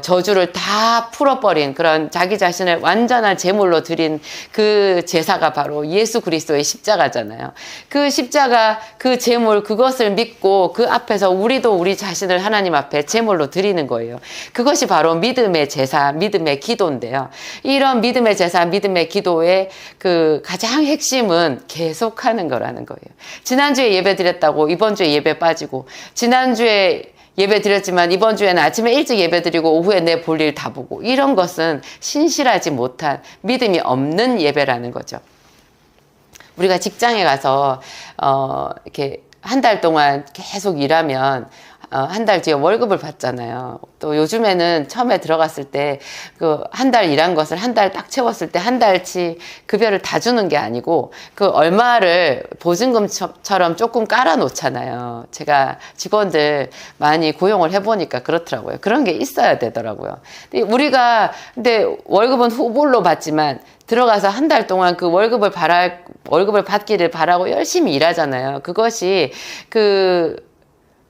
저주를 다 풀어버린 그런 자기 자신을 완전한 제물로 드린 그 제사가 바로 예수 그리스도의 십자가잖아요. 그 십자가, 그 제물, 그것을 믿고 그 앞에서 우리도 우리 자신을 하나님 앞에 제물로 드리는 거예요. 그것이 바로 믿음의 제사, 믿음의 기도인데요. 이런 믿음의 제사, 믿음의 기도의 그 가장 핵심은 계속하는 거라는 거예요. 지난주에 예배 드렸다고 이번 주에 예배 빠지고, 지난주에 예배 드렸지만 이번 주에는 아침에 일찍 예배 드리고 오후에 내 볼일 다 보고, 이런 것은 신실하지 못한 믿음이 없는 예배라는 거죠. 우리가 직장에 가서 이렇게 한 달 동안 계속 일하면 한 달 뒤에 월급을 받잖아요. 또 요즘에는 처음에 들어갔을 때 그 한 달 일한 것을 한 달 딱 채웠을 때 한 달치 급여를 다 주는 게 아니고 그 얼마를 보증금처럼 조금 깔아 놓잖아요. 제가 직원들 많이 고용을 해보니까 그렇더라고요. 그런 게 있어야 되더라고요. 근데 월급은 후불로 받지만 들어가서 한 달 동안 그 월급을 받기를 바라고 열심히 일하잖아요. 그것이 그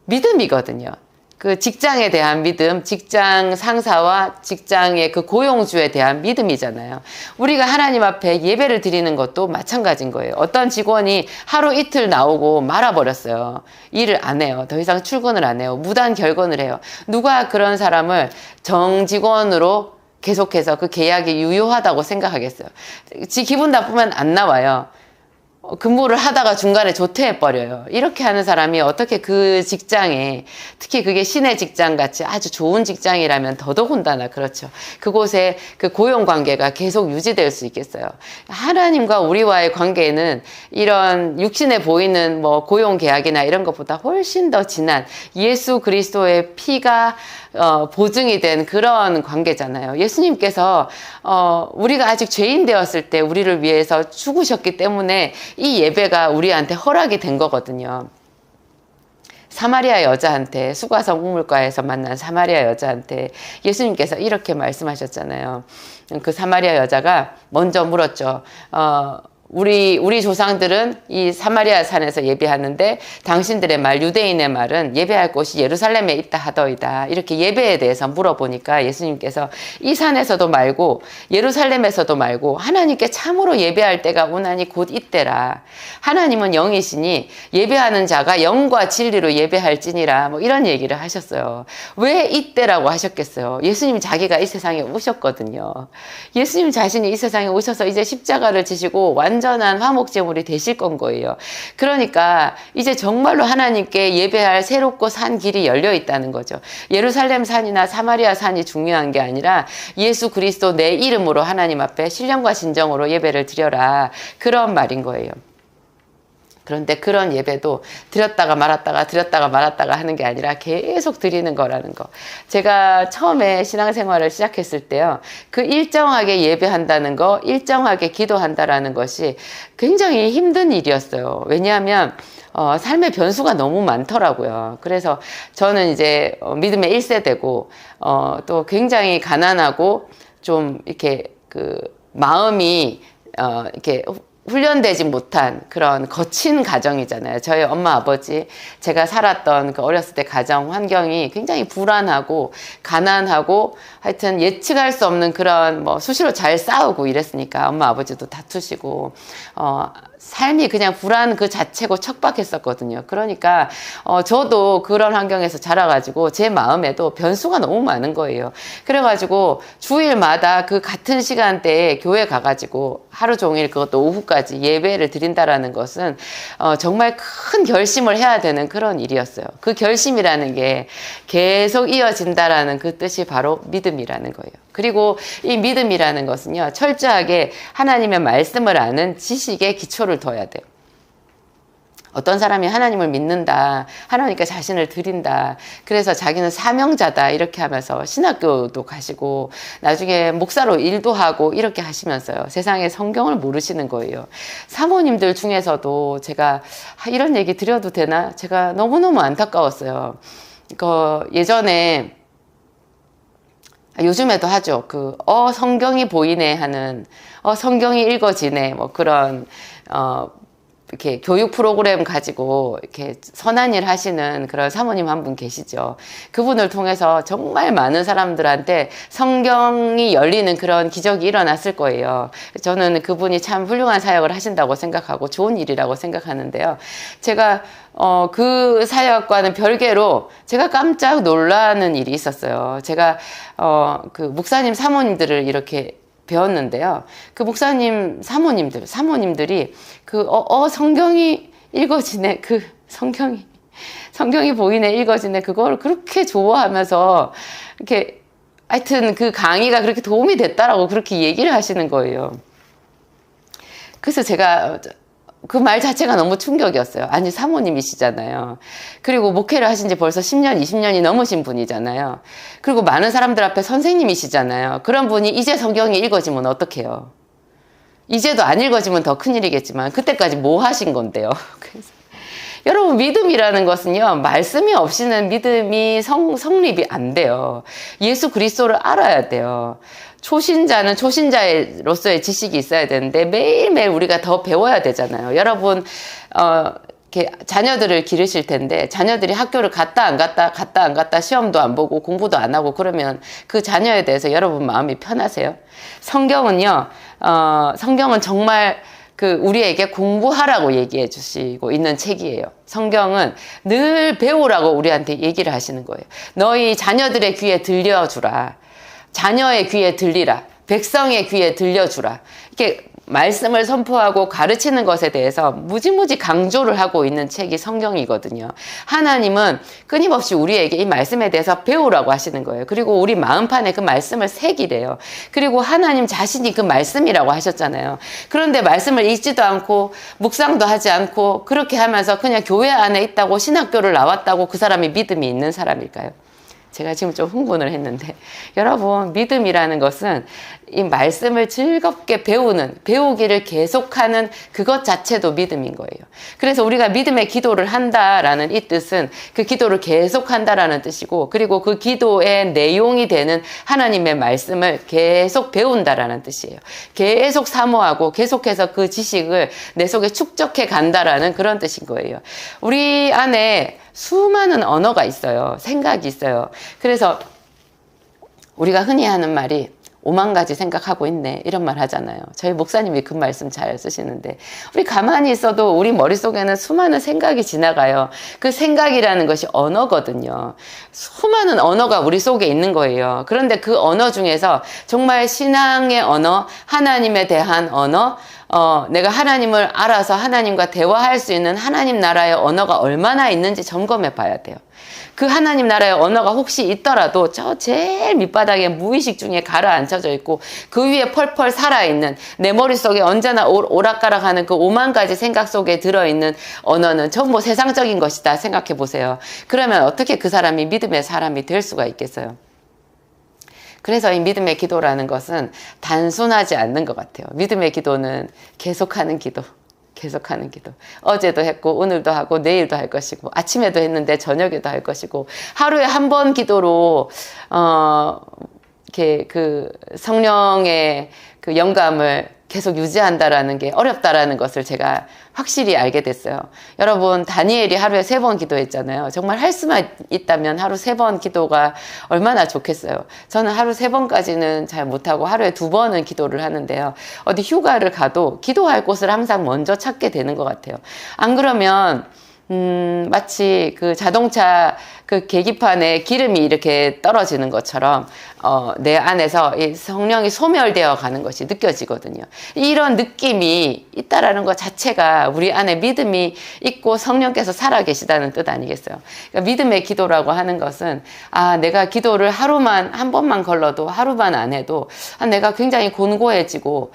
믿음이거든요. 그 직장에 대한 믿음, 직장 상사와 직장의 그 고용주에 대한 믿음이잖아요. 우리가 하나님 앞에 예배를 드리는 것도 마찬가지인 거예요. 어떤 직원이 하루 이틀 나오고 말아버렸어요. 일을 안 해요. 더 이상 출근을 안 해요. 무단 결근을 해요. 누가 그런 사람을 정직원으로 계속해서 그 계약이 유효하다고 생각하겠어요? 지 기분 나쁘면 안 나와요. 근무를 하다가 중간에 조퇴해버려요. 이렇게 하는 사람이 어떻게 그 직장에, 특히 그게 신의 직장 같이 아주 좋은 직장이라면 더더군다나 그렇죠. 그곳에 그 고용 관계가 계속 유지될 수 있겠어요. 하나님과 우리와의 관계는 이런 육신에 보이는 뭐 고용 계약이나 이런 것보다 훨씬 더 진한 예수 그리스도의 피가 보증이 된 그런 관계잖아요. 예수님께서 우리가 아직 죄인 되었을 때 우리를 위해서 죽으셨기 때문에 이 예배가 우리한테 허락이 된 거거든요. 사마리아 여자한테, 수가성 우물가에서 만난 사마리아 여자한테 예수님께서 이렇게 말씀하셨잖아요. 그 사마리아 여자가 먼저 물었죠. 우리 조상들은 이 사마리아 산에서 예배하는데 당신들의 말, 유대인의 말은 예배할 곳이 예루살렘에 있다 하더이다. 이렇게 예배에 대해서 물어보니까 예수님께서 이 산에서도 말고 예루살렘에서도 말고 하나님께 참으로 예배할 때가 오나니 곧 이때라. 하나님은 영이시니 예배하는 자가 영과 진리로 예배할지니라. 뭐 이런 얘기를 하셨어요. 왜 이때라고 하셨겠어요? 예수님 자기가 이 세상에 오셨거든요. 예수님 자신이 이 세상에 오셔서 이제 십자가를 지시고 완전한 화목제물이 되실 건 거예요. 그러니까 이제 정말로 하나님께 예배할 새롭고 산 길이 열려 있다는 거죠. 예루살렘 산이나 사마리아 산이 중요한 게 아니라 예수 그리스도 내 이름으로 하나님 앞에 신령과 진정으로 예배를 드려라. 그런 말인 거예요. 그런데 그런 예배도 드렸다가 말았다가 하는 게 아니라 계속 드리는 거라는 거. 제가 처음에 신앙생활을 시작했을 때요. 그 일정하게 예배한다는 거, 일정하게 기도한다라는 것이 굉장히 힘든 일이었어요. 왜냐하면 삶의 변수가 너무 많더라고요. 그래서 저는 이제 믿음의 1세대고 또 굉장히 가난하고 좀 이렇게 그 마음이 이렇게 훈련되지 못한 그런 거친 가정이잖아요. 저희 엄마 아버지, 제가 살았던 그 어렸을 때 가정 환경이 굉장히 불안하고 가난하고 하여튼 예측할 수 없는 그런 뭐 수시로 잘 싸우고 이랬으니까 엄마 아버지도 다투시고 삶이 그냥 불안 그 자체고 척박했었거든요. 그러니까 저도 그런 환경에서 자라가지고 제 마음에도 변수가 너무 많은 거예요. 그래가지고 주일마다 그 같은 시간대에 교회 가가지고 하루 종일 그것도 오후까지 예배를 드린다라는 것은 정말 큰 결심을 해야 되는 그런 일이었어요. 그 결심이라는 게 계속 이어진다라는 그 뜻이 바로 믿음이라는 거예요. 그리고 이 믿음이라는 것은요, 철저하게 하나님의 말씀을 아는 지식에 기초를 둬야 돼요. 어떤 사람이 하나님을 믿는다, 하나님께 자신을 드린다, 그래서 자기는 사명자다 이렇게 하면서 신학교도 가시고 나중에 목사로 일도 하고 이렇게 하시면서요, 세상에 성경을 모르시는 거예요. 사모님들 중에서도 제가 이런 얘기 드려도 되나? 제가 너무너무 안타까웠어요. 예전에 요즘에도 하죠. 성경이 보이네 하는, 성경이 읽어지네, 뭐 그런, 이렇게 교육 프로그램 가지고 이렇게 선한 일 하시는 그런 사모님 한 분 계시죠. 그분을 통해서 정말 많은 사람들한테 성경이 열리는 그런 기적이 일어났을 거예요. 저는 그분이 참 훌륭한 사역을 하신다고 생각하고 좋은 일이라고 생각하는데요. 제가 그 사역과는 별개로 제가 깜짝 놀라는 일이 있었어요. 제가 그 목사님 사모님들을 이렇게 배웠는데요. 그 목사님 사모님들이 성경이 읽어지네. 성경이 보이네, 읽어지네. 그걸 그렇게 좋아하면서 이렇게 하여튼 그 강의가 그렇게 도움이 됐다라고 그렇게 얘기를 하시는 거예요. 그래서 제가 그 말 자체가 너무 충격이었어요. 아니, 사모님이시잖아요. 그리고 목회를 하신 지 벌써 10년, 20년이 넘으신 분이잖아요. 그리고 많은 사람들 앞에 선생님이시잖아요. 그런 분이 이제 성경이 읽어지면 어떡해요? 이제도 안 읽어지면 더 큰일이겠지만 그때까지 뭐 하신 건데요? 그래서 여러분, 믿음이라는 것은요, 말씀이 없이는 믿음이 성립이 안 돼요. 예수 그리스도를 알아야 돼요. 초신자는 초신자로서의 지식이 있어야 되는데 매일매일 우리가 더 배워야 되잖아요. 여러분, 이렇게 자녀들을 기르실 텐데 자녀들이 학교를 갔다 안 갔다 시험도 안 보고 공부도 안 하고 그러면 그 자녀에 대해서 여러분 마음이 편하세요? 성경은요, 성경은 정말 우리에게 공부하라고 얘기해 주시고 있는 책이에요. 성경은 늘 배우라고 우리한테 얘기를 하시는 거예요. 너희 자녀들의 귀에 들려주라. 자녀의 귀에 들리라. 백성의 귀에 들려주라. 이렇게 말씀을 선포하고 가르치는 것에 대해서 무지무지 강조를 하고 있는 책이 성경이거든요. 하나님은 끊임없이 우리에게 이 말씀에 대해서 배우라고 하시는 거예요. 그리고 우리 마음판에 그 말씀을 새기래요. 그리고 하나님 자신이 그 말씀이라고 하셨잖아요. 그런데 말씀을 읽지도 않고 묵상도 하지 않고 그렇게 하면서 그냥 교회 안에 있다고 신학교를 나왔다고 그 사람이 믿음이 있는 사람일까요? 제가 지금 좀 흥분을 했는데, 여러분, 믿음이라는 것은 이 말씀을 즐겁게 배우기를 계속하는 그것 자체도 믿음인 거예요. 그래서 우리가 믿음의 기도를 한다라는 이 뜻은 그 기도를 계속한다라는 뜻이고, 그리고 그 기도의 내용이 되는 하나님의 말씀을 계속 배운다라는 뜻이에요. 계속 사모하고 계속해서 그 지식을 내 속에 축적해 간다라는 그런 뜻인 거예요. 우리 안에 수많은 언어가 있어요. 생각이 있어요. 그래서 우리가 흔히 하는 말이 5만 가지 생각하고 있네, 이런 말 하잖아요. 저희 목사님이 그 말씀 잘 쓰시는데, 우리 가만히 있어도 우리 머릿속에는 수많은 생각이 지나가요. 그 생각이라는 것이 언어거든요. 수많은 언어가 우리 속에 있는 거예요. 그런데 그 언어 중에서 정말 신앙의 언어, 하나님에 대한 언어, 내가 하나님을 알아서 하나님과 대화할 수 있는 하나님 나라의 언어가 얼마나 있는지 점검해 봐야 돼요. 그 하나님 나라의 언어가 혹시 있더라도 저 제일 밑바닥에 무의식 중에 가라앉혀져 있고 그 위에 펄펄 살아있는, 내 머릿속에 언제나 오락가락하는 그 5만 가지 생각 속에 들어있는 언어는 전부 세상적인 것이다 생각해 보세요. 그러면 어떻게 그 사람이 믿음의 사람이 될 수가 있겠어요? 그래서 이 믿음의 기도라는 것은 단순하지 않는 것 같아요. 믿음의 기도는 계속하는 기도. 어제도 했고 오늘도 하고 내일도 할 것이고 아침에도 했는데 저녁에도 할 것이고, 하루에 한 번 기도로 이렇게 그 성령의 그 영감을 계속 유지한다라는 게 어렵다라는 것을 제가 확실히 알게 됐어요. 여러분, 다니엘이 하루에 3번 기도했잖아요. 정말 할 수만 있다면 하루 3번 기도가 얼마나 좋겠어요. 저는 하루 3번까지는 잘 못하고 하루에 2번은 기도를 하는데요. 어디 휴가를 가도 기도할 곳을 항상 먼저 찾게 되는 것 같아요. 안 그러면 마치 그 자동차 그 계기판에 기름이 이렇게 떨어지는 것처럼 내 안에서 이 성령이 소멸되어 가는 것이 느껴지거든요. 이런 느낌이 있다라는 것 자체가 우리 안에 믿음이 있고 성령께서 살아계시다는 뜻 아니겠어요? 그러니까 믿음의 기도라고 하는 것은, 내가 기도를 하루만 한 번만 걸러도, 하루만 안 해도 내가 굉장히 곤고해지고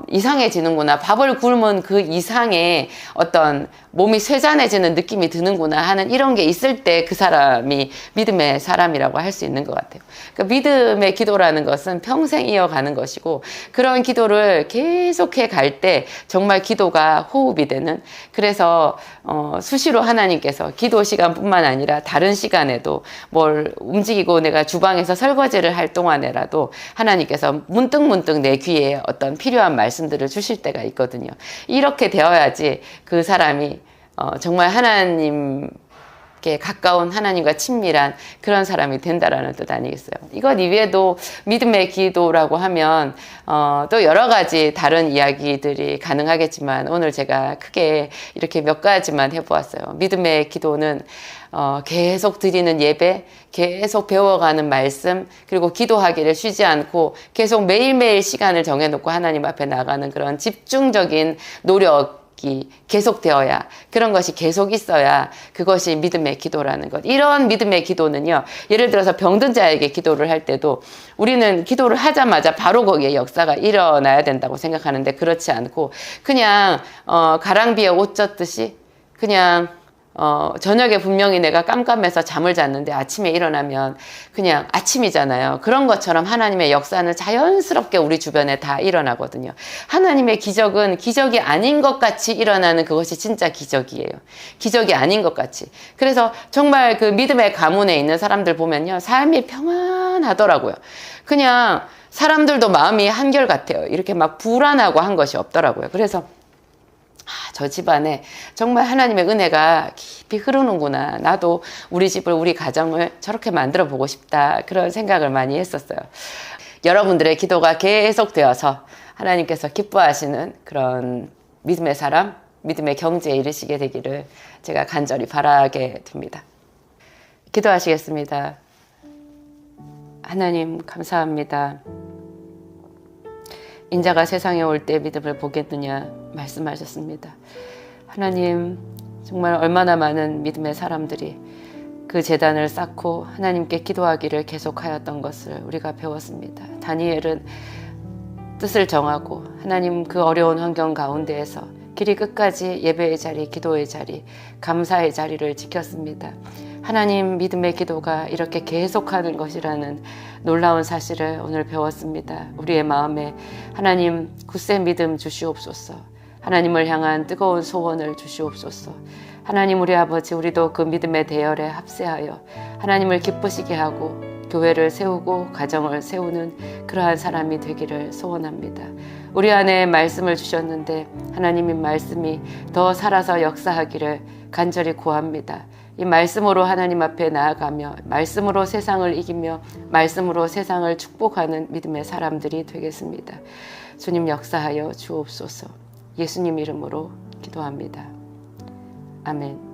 이상해지는구나. 밥을 굶은 그 이상의 어떤 몸이 쇠잔해지는 이제는 느낌이 드는구나 하는 이런 게 있을 때 그 사람이 믿음의 사람이라고 할 수 있는 것 같아요. 그러니까 믿음의 기도라는 것은 평생 이어가는 것이고, 그런 기도를 계속해 갈 때 정말 기도가 호흡이 되는, 그래서 수시로 하나님께서 기도 시간뿐만 아니라 다른 시간에도 뭘 움직이고 내가 주방에서 설거지를 할 동안에라도 하나님께서 문득문득 내 귀에 어떤 필요한 말씀들을 주실 때가 있거든요. 이렇게 되어야지 그 사람이 정말 하나님께 가까운, 하나님과 친밀한 그런 사람이 된다라는 뜻 아니겠어요? 이것 이외에도 믿음의 기도라고 하면 또 여러 가지 다른 이야기들이 가능하겠지만, 오늘 제가 크게 이렇게 몇 가지만 해보았어요. 믿음의 기도는 계속 드리는 예배, 계속 배워가는 말씀, 그리고 기도하기를 쉬지 않고 계속 매일매일 시간을 정해놓고 하나님 앞에 나가는 그런 집중적인 노력이 계속되어야, 그런 것이 계속 있어야 그것이 믿음의 기도라는 것. 이런 믿음의 기도는요, 예를 들어서 병든 자에게 기도를 할 때도 우리는 기도를 하자마자 바로 거기에 역사가 일어나야 된다고 생각하는데, 그렇지 않고 그냥 가랑비에 옷 젖듯이 그냥 저녁에 분명히 내가 깜깜해서 잠을 잤는데 아침에 일어나면 그냥 아침이잖아요. 그런 것처럼 하나님의 역사는 자연스럽게 우리 주변에 다 일어나거든요. 하나님의 기적은 기적이 아닌 것 같이 일어나는 그것이 진짜 기적이에요. 기적이 아닌 것 같이. 그래서 정말 그 믿음의 가문에 있는 사람들 보면요, 삶이 평안하더라고요. 그냥 사람들도 마음이 한결같아요. 이렇게 막 불안하고 한 것이 없더라고요. 그래서 저 집안에 정말 하나님의 은혜가 깊이 흐르는구나. 나도 우리 집을, 우리 가정을 저렇게 만들어 보고 싶다. 그런 생각을 많이 했었어요. 여러분들의 기도가 계속되어서 하나님께서 기뻐하시는 그런 믿음의 사람, 믿음의 경지에 이르시게 되기를 제가 간절히 바라게 됩니다. 기도하시겠습니다. 하나님, 감사합니다. 인자가 세상에 올 때 믿음을 보겠느냐 말씀하셨습니다. 하나님, 정말 얼마나 많은 믿음의 사람들이 그 제단을 쌓고 하나님께 기도하기를 계속하였던 것을 우리가 배웠습니다. 다니엘은 뜻을 정하고 하나님 그 어려운 환경 가운데에서 길이 끝까지 예배의 자리, 기도의 자리, 감사의 자리를 지켰습니다. 하나님, 믿음의 기도가 이렇게 계속하는 것이라는 놀라운 사실을 오늘 배웠습니다. 우리의 마음에 하나님 굳센 믿음 주시옵소서. 하나님을 향한 뜨거운 소원을 주시옵소서. 하나님, 우리 아버지, 우리도 그 믿음의 대열에 합세하여 하나님을 기쁘시게 하고 교회를 세우고 가정을 세우는 그러한 사람이 되기를 소원합니다. 우리 안에 말씀을 주셨는데 하나님의 말씀이 더 살아서 역사하기를 간절히 구합니다. 이 말씀으로 하나님 앞에 나아가며 말씀으로 세상을 이기며 말씀으로 세상을 축복하는 믿음의 사람들이 되겠습니다. 주님, 역사하여 주옵소서. 예수님 이름으로 기도합니다. 아멘.